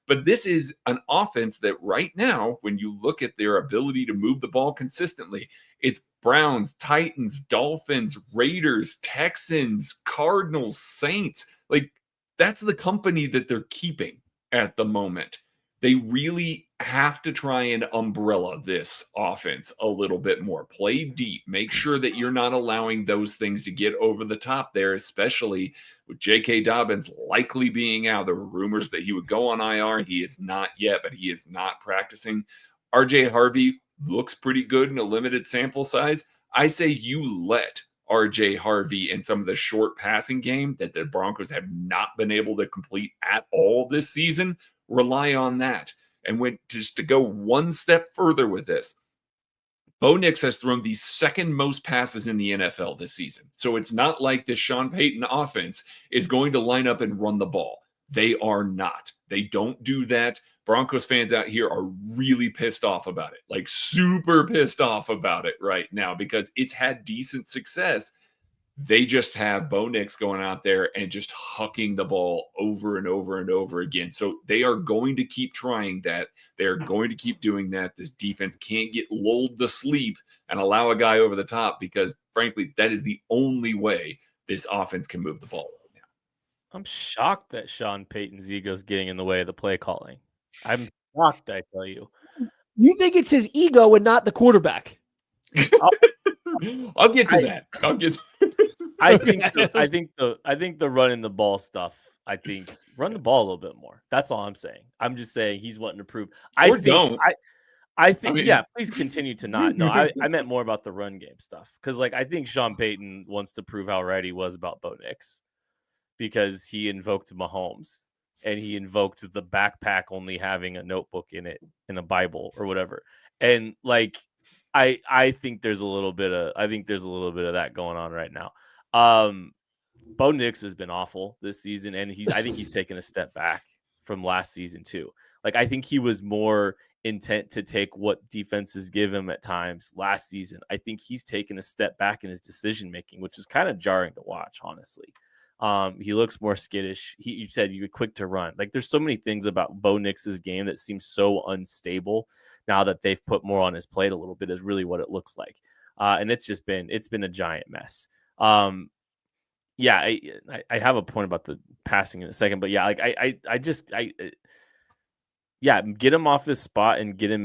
But this is an offense that right now, when you look at their ability to move the ball consistently, it's Browns, Titans, Dolphins, Raiders, Texans, Cardinals, Saints. Like, that's the company that they're keeping at the moment. They really have to try and umbrella this offense a little bit more. Play deep. Make sure that you're not allowing those things to get over the top there, especially with J.K. Dobbins likely being out. There were rumors that he would go on IR. He is not yet, but he is not practicing. R.J. Harvey looks pretty good in a limited sample size. I say you let R.J. Harvey and some of the short passing game that the Broncos have not been able to complete at all this season, rely on that. And when just to go one step further with this, Bo Nix has thrown the second most passes in the NFL this season. So it's not like this Sean Payton offense is going to line up and run the ball. They are not. They don't do that. Broncos fans out here are really pissed off about it, like super pissed off about it right now because it's had decent success. They just have Bo Nix going out there and just hucking the ball over and over and over again. So they are going to keep trying that. They're going to keep doing that. This defense can't get lulled to sleep and allow a guy over the top because, frankly, that is the only way this offense can move the ball right now. I'm shocked that Sean Payton's ego is getting in the way of the play calling. I'm shocked, I tell you. You think it's his ego and not the quarterback? I'll get to that. I'll get to I think the running the ball stuff. I think run the ball a little bit more. That's all I'm saying. I'm just saying he's wanting to prove. I think mean, yeah. Please continue to not. No, I meant more about the run game stuff because like I think Sean Payton wants to prove how right he was about Bo Nix because he invoked Mahomes and he invoked the backpack only having a notebook in it and a Bible or whatever. And like I think there's a little bit of that going on right now. Bo Nix has been awful this season, and I think he's taken a step back from last season too. Like I think he was more intent to take what defenses give him at times last season. I think he's taken a step back in his decision making, which is kind of jarring to watch, honestly. He looks more skittish. You said you're quick to run. Like there's so many things about Bo Nix's game that seems so unstable now that they've put more on his plate a little bit is really what it looks like. And it's been a giant mess. Yeah, I have a point about the passing in a second, but yeah, like get him off this spot and get him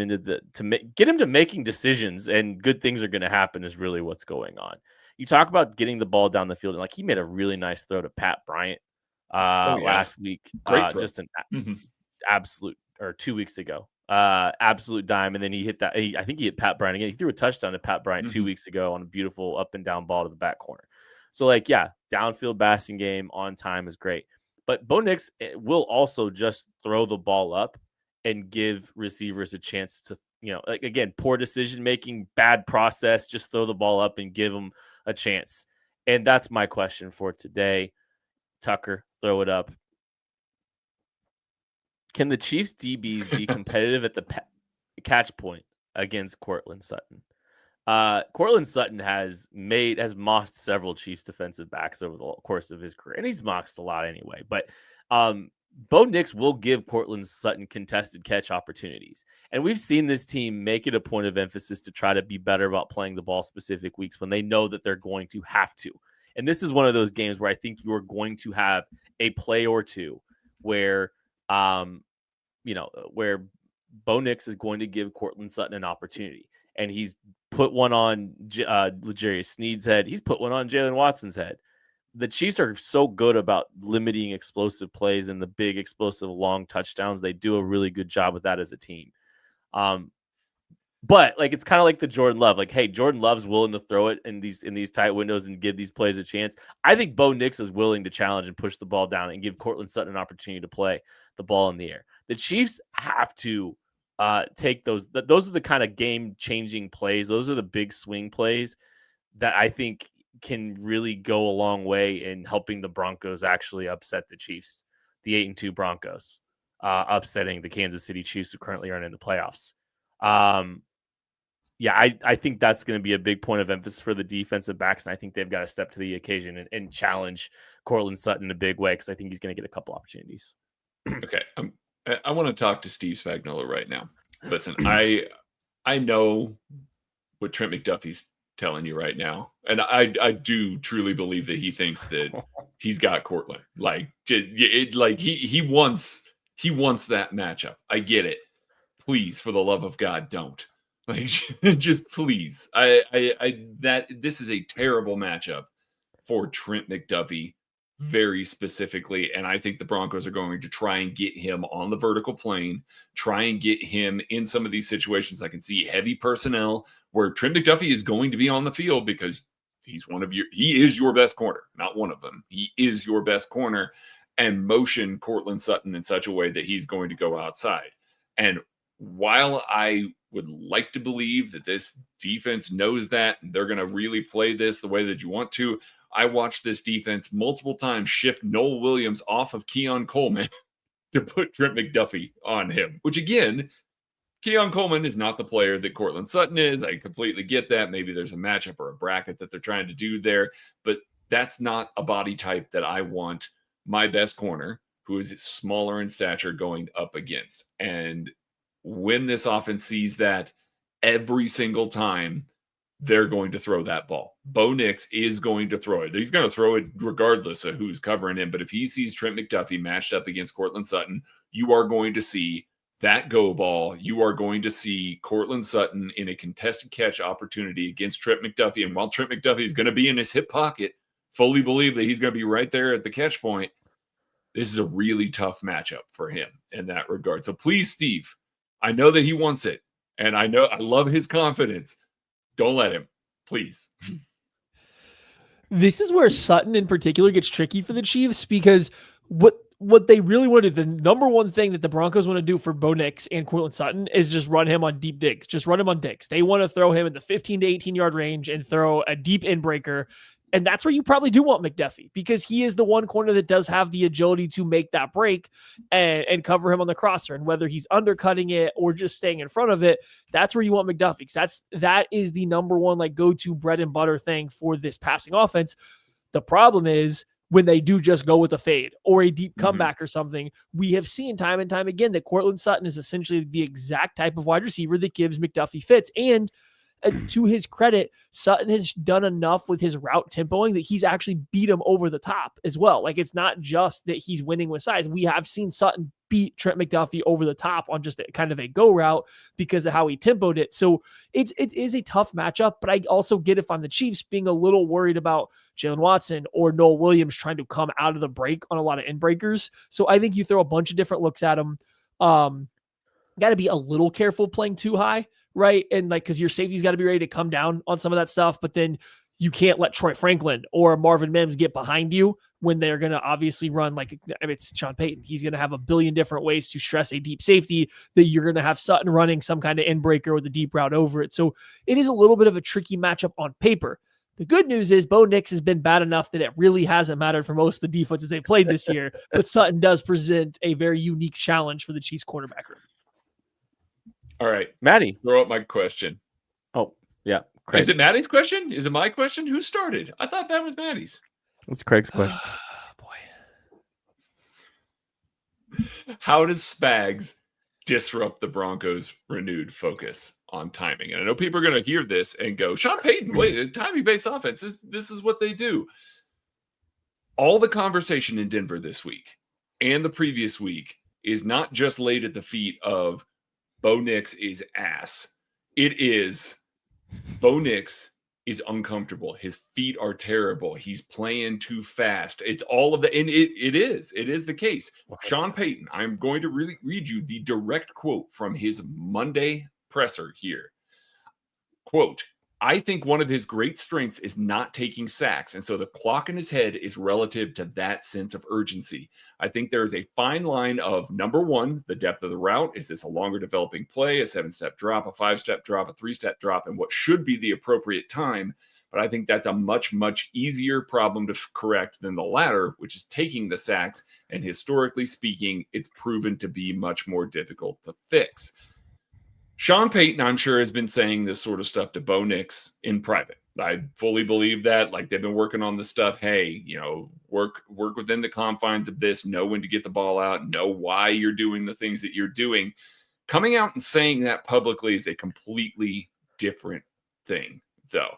get him to making decisions, and good things are going to happen is really what's going on. You talk about getting the ball down the field, and like he made a really nice throw to Pat Bryant last week, just an absolute, or 2 weeks ago, absolute dime, and then he hit that. I think he hit Pat Bryant again. He threw a touchdown to Pat Bryant 2 weeks ago on a beautiful up and down ball to the back corner. So, like, yeah, downfield passing game on time is great. But Bo Nix will also just throw the ball up and give receivers a chance to, like, again, poor decision-making, bad process, just throw the ball up and give them a chance. And that's my question for today. Tucker, throw it up. Can the Chiefs DBs be competitive at the catch point against Courtland Sutton? Courtland Sutton has mossed several Chiefs defensive backs over the course of his career, and he's mossed a lot anyway. But Bo Nix will give Courtland Sutton contested catch opportunities, and we've seen this team make it a point of emphasis to try to be better about playing the ball specific weeks when they know that they're going to have to. And this is one of those games where I think you are going to have a play or two where, where Bo Nix is going to give Courtland Sutton an opportunity. And he's put one on L'Jarius Sneed's head. He's put one on Jalen Watson's head. The Chiefs are so good about limiting explosive plays and the big explosive long touchdowns. They do a really good job with that as a team. But like it's kind of like the Jordan Love. Like, hey, Jordan Love's willing to throw it in these tight windows and give these plays a chance. I think Bo Nix is willing to challenge and push the ball down and give Courtland Sutton an opportunity to play the ball in the air. The Chiefs have to take those are the kind of game-changing plays. Those are the big swing plays that I think can really go a long way in helping the Broncos actually upset the Chiefs the 8-2 Broncos, upsetting the Kansas City Chiefs, who currently aren't in the playoffs. I think that's going to be a big point of emphasis for the defensive backs, and I think they've got to step to the occasion and challenge Courtland Sutton in a big way, because I think he's going to get a couple opportunities. Okay, I want to talk to Steve Spagnuolo right now. Listen, I know what Trent McDuffie's telling you right now, and I do truly believe that he thinks that he's got Courtland. He wants that matchup. I get it. Please, for the love of God, don't. Just please. This is a terrible matchup for Trent McDuffie, very specifically, and I think the Broncos are going to try and get him on the vertical plane, try and get him in some of these situations. I can see heavy personnel where Trent McDuffie is going to be on the field because he is your best corner, not one of them. He is your best corner, and motion Courtland Sutton in such a way that he's going to go outside. And while I would like to believe that this defense knows that and they're going to really play this the way that you want to, I watched this defense multiple times shift Noel Williams off of Keon Coleman to put Trent McDuffie on him, which again, Keon Coleman is not the player that Courtland Sutton is. I completely get that. Maybe there's a matchup or a bracket that they're trying to do there, but that's not a body type that I want my best corner, who is smaller in stature, going up against. And when this offense sees that, every single time, they're going to throw that ball. Bo Nix is going to throw it. He's going to throw it regardless of who's covering him. But if he sees Trent McDuffie matched up against Courtland Sutton, you are going to see that go ball. You are going to see Courtland Sutton in a contested catch opportunity against Trent McDuffie. And while Trent McDuffie is going to be in his hip pocket, fully believe that he's going to be right there at the catch point, this is a really tough matchup for him in that regard. So please, Steve, I know that he wants it, and I love his confidence. Don't let him, please. This is where Sutton in particular gets tricky for the Chiefs, because what they really want to do, the number one thing that the Broncos want to do for Bo Nix and Courtland Sutton is just run him on deep digs. Just run him on digs. They want to throw him in the 15 to 18 yard range and throw a deep in breaker. And that's where you probably do want McDuffie, because he is the one corner that does have the agility to make that break and cover him on the crosser. And whether he's undercutting it or just staying in front of it, that's where you want McDuffie. That is the number one, go-to bread and butter thing for this passing offense. The problem is when they do just go with a fade or a deep comeback or something, we have seen time and time again that Courtland Sutton is essentially the exact type of wide receiver that gives McDuffie fits. And to his credit, Sutton has done enough with his route tempoing that he's actually beat him over the top as well. It's not just that he's winning with size. We have seen Sutton beat Trent McDuffie over the top on just kind of a go route because of how he tempoed it. So it is a tough matchup, but I also get, if I'm the Chiefs, being a little worried about Jalen Watson or Noel Williams trying to come out of the break on a lot of end breakers. So I think you throw a bunch of different looks at him. Got to be a little careful playing too high. Right. And because your safety's got to be ready to come down on some of that stuff, but then you can't let Troy Franklin or Marvin Mims get behind you when they're going to obviously run it's Sean Payton. He's going to have a billion different ways to stress a deep safety that you're going to have Sutton running some kind of end breaker with a deep route over it. So it is a little bit of a tricky matchup on paper. The good news is Bo Nix has been bad enough that it really hasn't mattered for most of the defenses they've played this year, but Sutton does present a very unique challenge for the Chiefs cornerback room. All right, Maddie, throw up my question. Oh, yeah. Craig. Is it Maddie's question? Is it my question? Who started? I thought that was Maddie's. What's Craig's question? Boy. How does Spags disrupt the Broncos' renewed focus on timing? And I know people are going to hear this and go, Sean Payton, wait, timing-based offense, this is what they do. All the conversation in Denver this week and the previous week is not just laid at the feet of Bo Nix is ass. It is Bo Nix is uncomfortable. His feet are terrible. He's playing too fast. It's all of the, and it is the case. Sean Payton, I'm going to really read you the direct quote from his Monday presser here. Quote, I think one of his great strengths is not taking sacks, and so the clock in his head is relative to that sense of urgency. I think there is a fine line of, number one, the depth of the route. Is this a longer developing play, a 7-step drop, a 5-step drop, a 3-step drop, and what should be the appropriate time? But I think that's a much, much easier problem to correct than the latter, which is taking the sacks. And historically speaking, it's proven to be much more difficult to fix. Sean Payton, I'm sure, has been saying this sort of stuff to Bo Nix in private. I fully believe that. Like, they've been working on this stuff. Hey, work within the confines of this. Know when to get the ball out. Know why you're doing the things that you're doing. Coming out and saying that publicly is a completely different thing, though.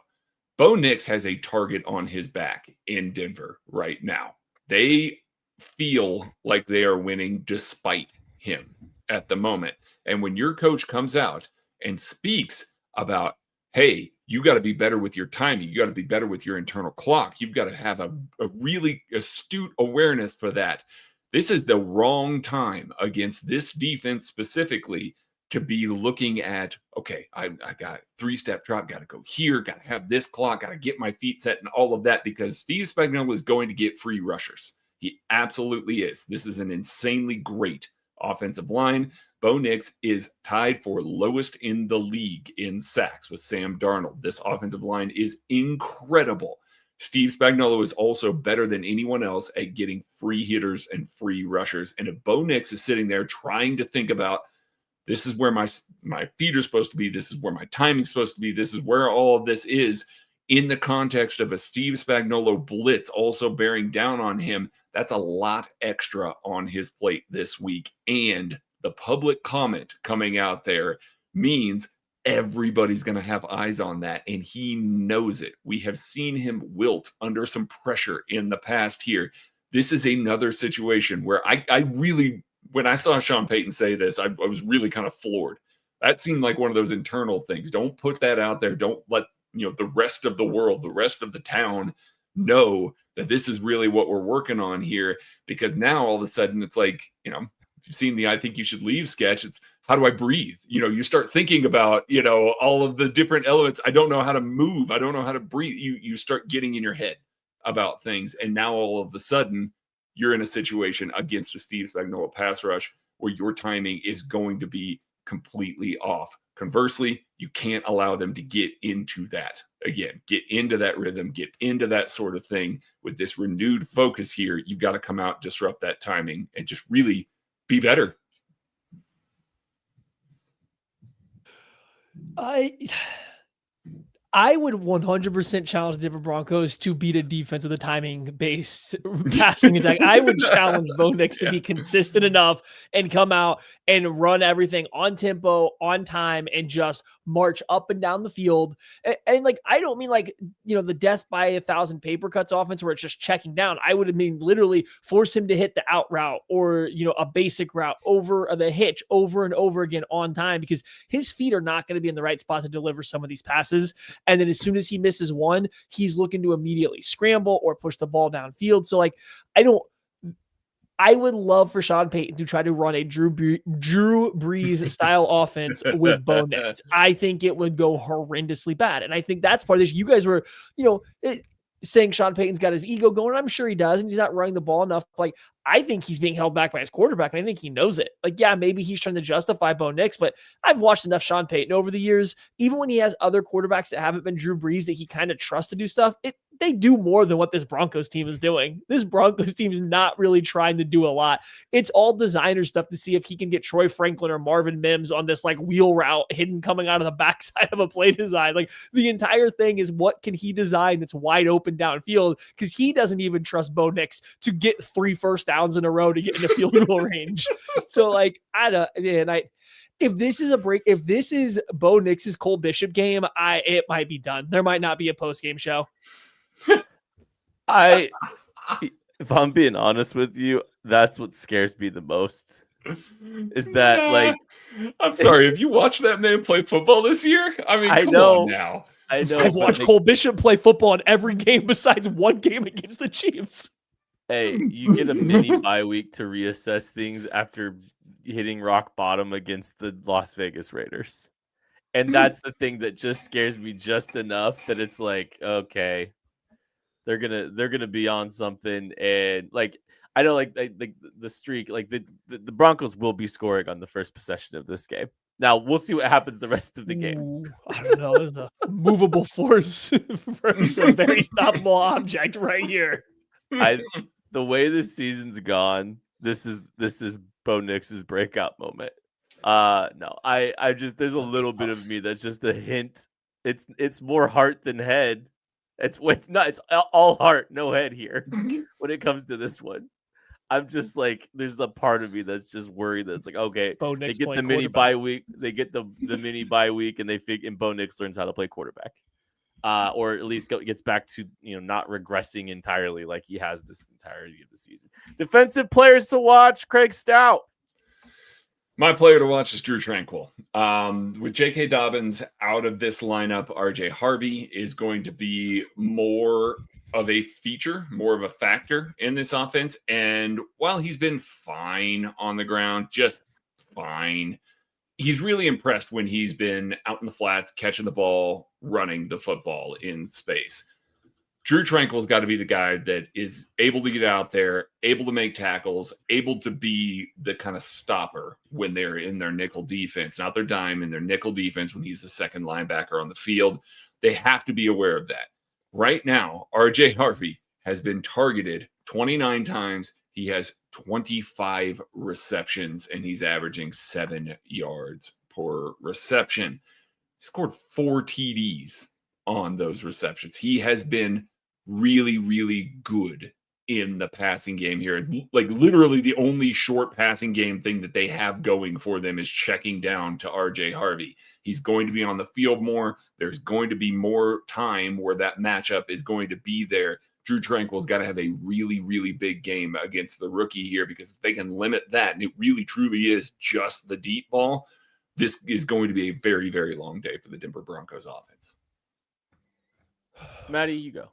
Bo Nix has a target on his back in Denver right now. They feel like they are winning despite him at the moment. And when your coach comes out and speaks about, hey, you got to be better with your timing, you got to be better with your internal clock, you've got to have a really astute awareness for that. This is the wrong time against this defense specifically to be looking at, okay, I got 3-step drop, got to go here, got to have this clock, got to get my feet set and all of that, because Steve Spagnuolo is going to get free rushers. He absolutely is. This is an insanely great offensive line. Bo Nix is tied for lowest in the league in sacks with Sam Darnold. This offensive line is incredible. Steve Spagnuolo is also better than anyone else at getting free hitters and free rushers. And if Bo Nix is sitting there trying to think about, this is where my feet are supposed to be, this is where my timing's supposed to be, this is where all of this is, in the context of a Steve Spagnuolo blitz also bearing down on him, that's a lot extra on his plate this week. And the public comment coming out there means everybody's going to have eyes on that, and he knows it. We have seen him wilt under some pressure in the past here. This is another situation where I really, when I saw Sean Payton say this, I was really kind of floored. That seemed like one of those internal things. Don't put that out there. Don't let the rest of the world, the rest of the town know that this is really what we're working on here, because now all of a sudden it's like, if you've seen the I Think You Should Leave sketch, it's how do I breathe? You start thinking about, all of the different elements. I don't know how to move. I don't know how to breathe. You start getting in your head about things. And now all of a sudden you're in a situation against the Steve Spagnuolo pass rush where your timing is going to be completely off. Conversely, you can't allow them to get into that again, get into that rhythm, get into that sort of thing. With this renewed focus here, you've got to come out, disrupt that timing, and just really be better. I would 100% challenge the Denver Broncos to beat a defense with a timing-based passing attack. I would challenge Bo Nix to be consistent enough and come out and run everything on tempo, on time, and just march up and down the field. And like, I don't mean like, the death by 1,000 paper cuts offense where it's just checking down. I would mean literally force him to hit the out route or, a basic route over the hitch over and over again on time, because his feet are not going to be in the right spot to deliver some of these passes. And then as soon as he misses one, he's looking to immediately scramble or push the ball downfield. So like, I would love for Sean Payton to try to run a Drew Brees style offense with Bo Nix. I think it would go horrendously bad. And I think that's part of this. You guys were, saying Sean Payton's got his ego going. I'm sure he does, and he's not running the ball enough. Like, I think he's being held back by his quarterback, and I think he knows it. Like, yeah, maybe he's trying to justify Bo Nix, but I've watched enough Sean Payton over the years. Even when he has other quarterbacks that haven't been Drew Brees that he kind of trusts to do stuff, they do more than what this Broncos team is doing. This Broncos team is not really trying to do a lot. It's all designer stuff to see if he can get Troy Franklin or Marvin Mims on this like wheel route hidden coming out of the backside of a play design. Like, the entire thing is what can he design that's wide open downfield, because he doesn't even trust Bo Nix to get 3 first downs in a row to get into field goal range. So like, if this is Bo Nix's Cole Bishop game, it might be done. There might not be a post-game show. If I'm being honest with you, that's what scares me the most. Is that like, I'm sorry, have you watched that man play football this year? I mean, come on now. I know. I've watched Cole Bishop play football in every game besides one game against the Chiefs. Hey, you get a mini bye week to reassess things after hitting rock bottom against the Las Vegas Raiders. And that's the thing that just scares me just enough that it's like, okay, they're gonna be on something. And like, I know like the streak, like the Broncos will be scoring on the first possession of this game. Now we'll see what happens the rest of the game. Ooh, I don't know. There's a movable force versus a very stoppable object right here. The way this season's gone, this is Bo Nix's breakout moment. No, I just there's a little bit of me that's just a hint. It's more heart than head. It's all heart, no head here when it comes to this one. I'm just like, there's a part of me that's just worried that it's like, okay, Bo they Nix get the playing mini quarterback. bye week, they get the mini bye week, and and Bo Nix learns how to play quarterback, or at least gets back to not regressing entirely like he has this entirety of the season. Defensive players to watch: Craig Stout. My player to watch is Drew Tranquil. With J.K. Dobbins out of this lineup, R.J. Harvey is going to be more of a feature, more of a factor in this offense. And while he's been fine on the ground, just fine, he's really impressed when he's been out in the flats, catching the ball, running the football in space. Drew Tranquil's got to be the guy that is able to get out there, able to make tackles, able to be the kind of stopper when they're in their nickel defense, not their dime, in their nickel defense when he's the second linebacker on the field. They have to be aware of that. Right now, R.J. Harvey has been targeted 29 times. He has 25 receptions, and he's averaging 7 yards per reception. He scored 4 TDs on those receptions. He has been really, really good in the passing game here. It's like literally the only short passing game thing that they have going for them is checking down to R.J. Harvey. He's going to be on the field more. There's going to be more time where that matchup is going to be there. Drew Tranquil's got to have a really, really big game against the rookie here, because if they can limit that, and it really, truly is just the deep ball, this is going to be a very, very long day for the Denver Broncos offense. Maddie, you go.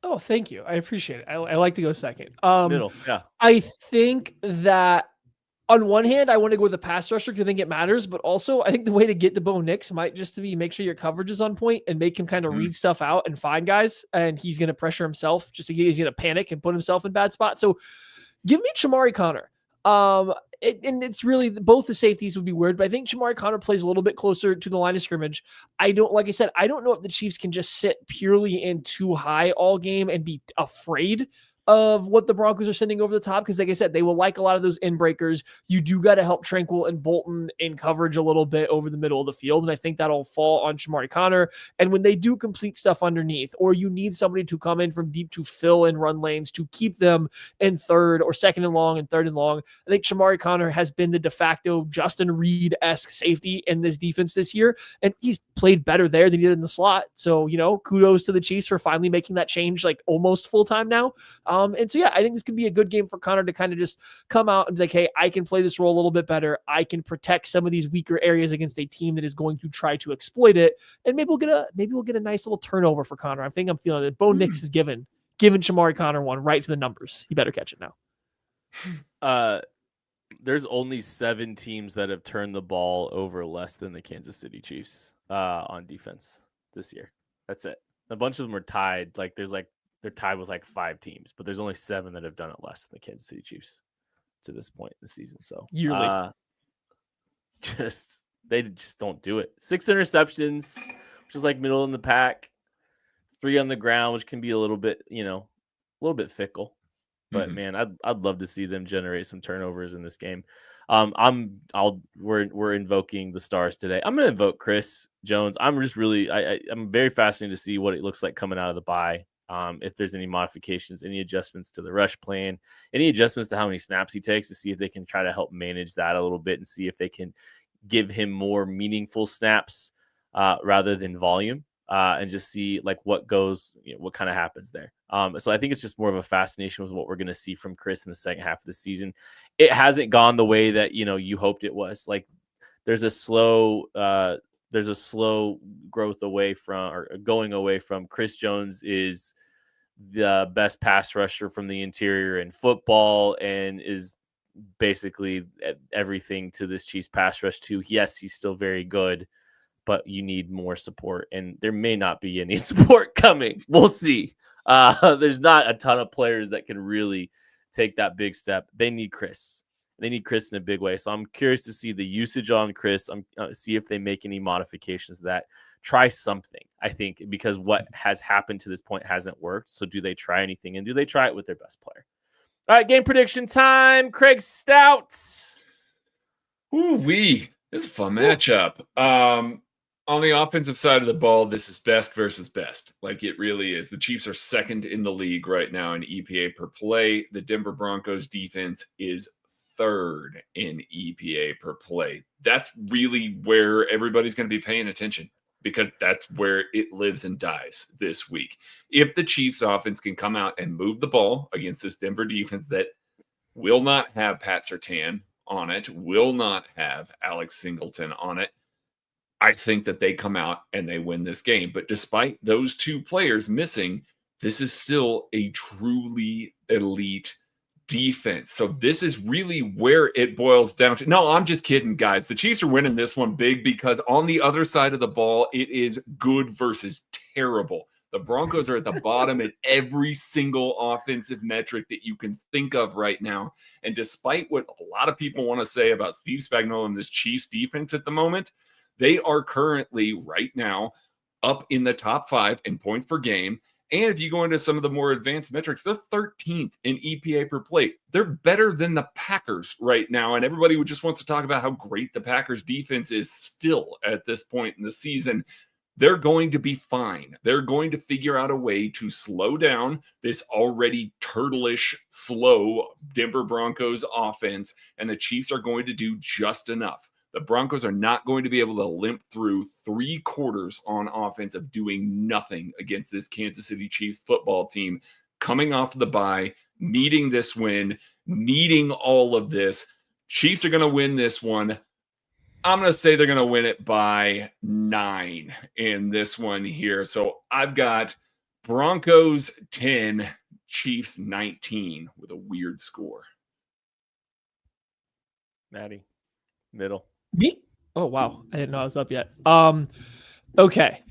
Oh, thank you. I appreciate it. I like to go second. Middle, yeah. I think that on one hand, I want to go with the pass rusher because I think it matters, but also I think the way to get to Bo Nix might just to be make sure your coverage is on point and make him kind of read stuff out and find guys, and he's going to pressure himself. He's going to panic and put himself in bad spots. So give me Chamari Connor. And it's really both the safeties would be weird, but I think Chamari Connor plays a little bit closer to the line of scrimmage. Like I said, I don't know if the Chiefs can just sit purely in too high all game and be afraid of what the Broncos are sending over the top, because like I said, they will like a lot of those in breakers. You do got to help Tranquil and Bolton in coverage a little bit over the middle of the field, and I think that'll fall on Chamari Connor. And when they do complete stuff underneath, or you need somebody to come in from deep to fill in run lanes to keep them in third or second and long and third and long, I think Chamari Connor has been the de facto Justin Reed-esque safety in this defense this year, and he's played better there than he did in the slot. So, kudos to the Chiefs for finally making that change, like almost full-time now. And so, yeah, I think this could be a good game for Connor to kind of just come out and be like, hey, I can play this role a little bit better. I can protect some of these weaker areas against a team that is going to try to exploit it. And maybe we'll get a nice little turnover for Connor. I think I'm feeling it. Bo Nix is giving Chamari Connor one right to the numbers. He better catch it now. There's only 7 teams that have turned the ball over less than the Kansas City Chiefs on defense this year. That's it. A bunch of them are tied. They're tied with 5 teams, but there's only 7 that have done it less than the Kansas City Chiefs to this point in the season. So yearly, they just don't do it. 6 interceptions, which is middle in the pack. 3 on the ground, which can be a little bit fickle. But man, I'd love to see them generate some turnovers in this game. We're invoking the stars today. I'm going to invoke Chris Jones. I'm just I'm very fascinated to see what it looks like coming out of the bye. If there's any modifications, any adjustments to the rush plan, any adjustments to how many snaps he takes, to see if they can try to help manage that a little bit and see if they can give him more meaningful snaps rather than volume, and just see what goes, what kind of happens there. So I think it's just more of a fascination with what we're going to see from Chris in the second half of the season. It hasn't gone the way that, you hoped it was. There's a slow growth away from, or going away from. Chris Jones is the best pass rusher from the interior in football and is basically everything to this Chiefs pass rush too. Yes, he's still very good, but you need more support, and there may not be any support coming. We'll see. There's not a ton of players that can really take that big step. They need Chris. They need Chris in a big way. So I'm curious to see the usage on Chris. See if they make any modifications to that. Try something, I think, because what has happened to this point hasn't worked. So do they try anything? And do they try it with their best player? All right, game prediction time. Craig Stout. Ooh-wee. This is a fun matchup. On the offensive side of the ball, this is best versus best. Like it really is. The Chiefs are second in the league right now in EPA per play. The Denver Broncos defense is third in EPA per play. That's really where everybody's going to be paying attention because that's where it lives and dies this week. If the Chiefs offense can come out and move the ball against this Denver defense that will not have Pat Surtain on it, will not have Alex Singleton on it, I think that they come out and they win this game. But despite those two players missing, this is still a truly elite defense. So this is really where it boils down to. No, I'm just kidding, guys. The Chiefs are winning this one big because on the other side of the ball, it is good versus terrible. The Broncos are at the bottom at every single offensive metric that you can think of right now. And despite what a lot of people want to say about Steve Spagnuolo and this Chiefs defense at the moment, they are currently right now up in the top 5 in points per game. And if you go into some of the more advanced metrics, they're 13th in EPA per play. They're better than the Packers right now. And everybody just wants to talk about how great the Packers defense is still at this point in the season. They're going to be fine. They're going to figure out a way to slow down this already turtle-ish, slow Denver Broncos offense. And the Chiefs are going to do just enough. The Broncos are not going to be able to limp through 3 quarters on offense of doing nothing against this Kansas City Chiefs football team coming off the bye, needing this win, needing all of this. Chiefs are going to win this one. I'm going to say they're going to win it by 9 in this one here. So I've got Broncos 10, Chiefs 19 with a weird score. Maddie, middle. Me? Oh wow, I didn't know I was up yet. Okay.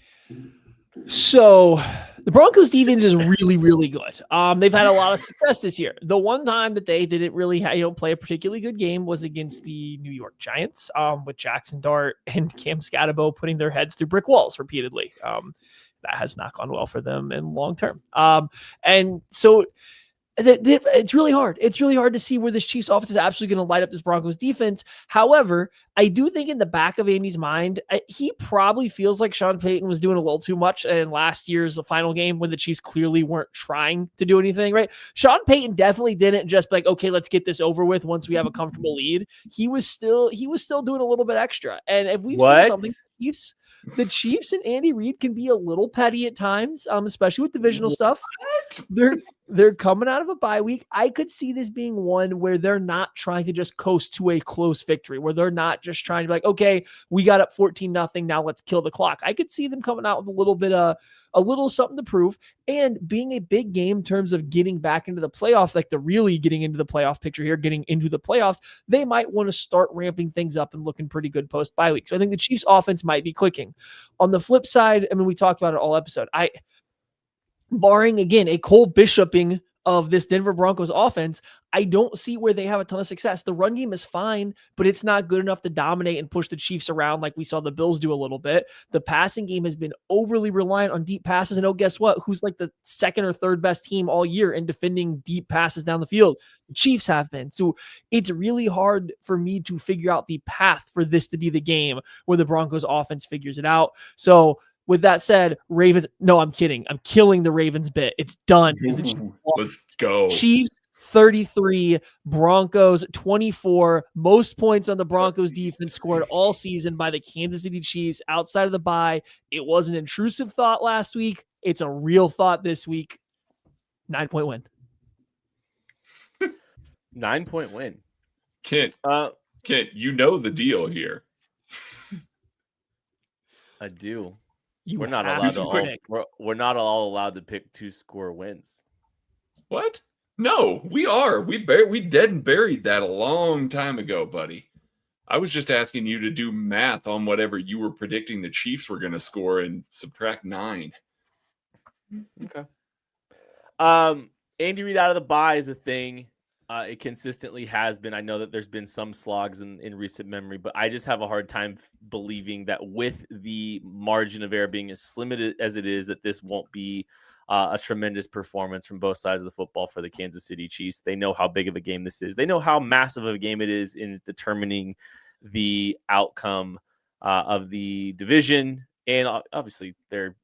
So the Broncos defense is really, really good. They've had a lot of success this year. The one time that they didn't really play a particularly good game was against the New York Giants, with Jackson Dart and Cam Scatterbo putting their heads through brick walls repeatedly. That has not gone well for them in long term. And so it's really hard. It's really hard to see where this Chiefs offense is absolutely going to light up this Broncos defense. However, I do think in the back of Andy's mind, he probably feels like Sean Payton was doing a little too much in last year's final game when the Chiefs clearly weren't trying to do anything, right? Sean Payton definitely didn't just be like, okay, let's get this over with once we have a comfortable lead. He was still doing a little bit extra. And if we've seen something, the Chiefs and Andy Reid can be a little petty at times, especially with divisional stuff. They're coming out of a bye week. I could see this being one where they're not trying to just coast to a close victory, where they're not just trying to be like, okay, we got up 14-0. Now let's kill the clock. I could see them coming out with a little something to prove and being a big game in terms of getting back into the playoff, like the really getting into the playoff picture here, getting into the playoffs. They might want to start ramping things up and looking pretty good post bye week. So I think the Chiefs offense might be clicking. On the flip side, I mean, we talked about it all episode. Barring, again, a Cole Bishoping of this Denver Broncos offense, I don't see where they have a ton of success. The run game is fine, but it's not good enough to dominate and push the Chiefs around like we saw the Bills do a little bit. The passing game has been overly reliant on deep passes. And guess what? Who's like the second or third best team all year in defending deep passes down the field? The Chiefs have been. So it's really hard for me to figure out the path for this to be the game where the Broncos offense figures it out. So with that said, Ravens, no, I'm kidding. I'm killing the Ravens bit. It's done. Let's go. Chiefs 33, Broncos 24. Most points on the Broncos defense scored all season by the Kansas City Chiefs outside of the bye. It was an intrusive thought last week. It's a real thought this week. 9-point win. 9-point win. Kent, you know the deal here. I do. We're not allowed to predict. We're not all allowed to pick 2-score wins. What? No, we are. We dead and buried that a long time ago, buddy. I was just asking you to do math on whatever you were predicting the Chiefs were going to score and subtract 9. Okay. Andy Reid out of the bye is a thing. It consistently has been. I know that there's been some slogs in recent memory, but I just have a hard time believing that with the margin of error being as slim as it is, that this won't be a tremendous performance from both sides of the football for the Kansas City Chiefs. They know how big of a game this is. They know how massive of a game it is in determining the outcome of the division and obviously their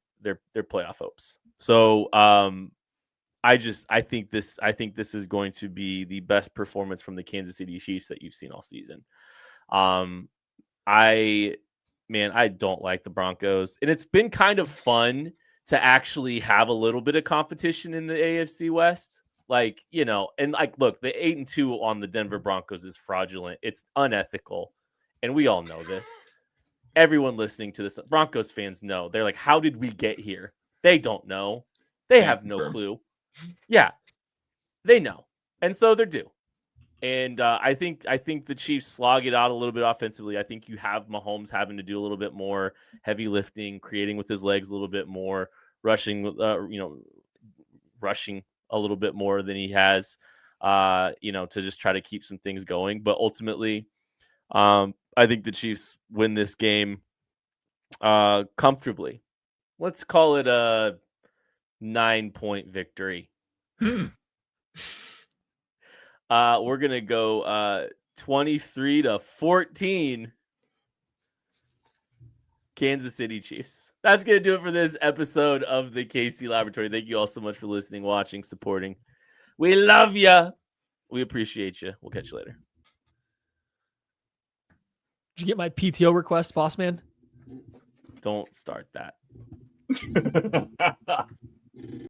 playoff hopes. So I think this is going to be the best performance from the Kansas City Chiefs that you've seen all season. I don't like the Broncos, and it's been kind of fun to actually have a little bit of competition in the AFC West. Like, and look, the 8-2 on the Denver Broncos is fraudulent. It's unethical. And we all know this. Everyone listening to this, Broncos fans know. They're like, how did we get here? They don't know. They have no clue. Yeah, they know. And so they're due. And I think the Chiefs slog it out a little bit offensively. I think you have Mahomes having to do a little bit more heavy lifting, creating with his legs a little bit more, rushing a little bit more than he has, to just try to keep some things going. But ultimately, I think the Chiefs win this game comfortably. Let's call it a 9-point victory. We're gonna go 23-14 Kansas City Chiefs. That's gonna do it for this episode of the KC Laboratory. Thank you all so much for listening, watching, supporting. We love you. We appreciate you. We'll catch you later. Did you get my PTO request, boss man? Don't start that.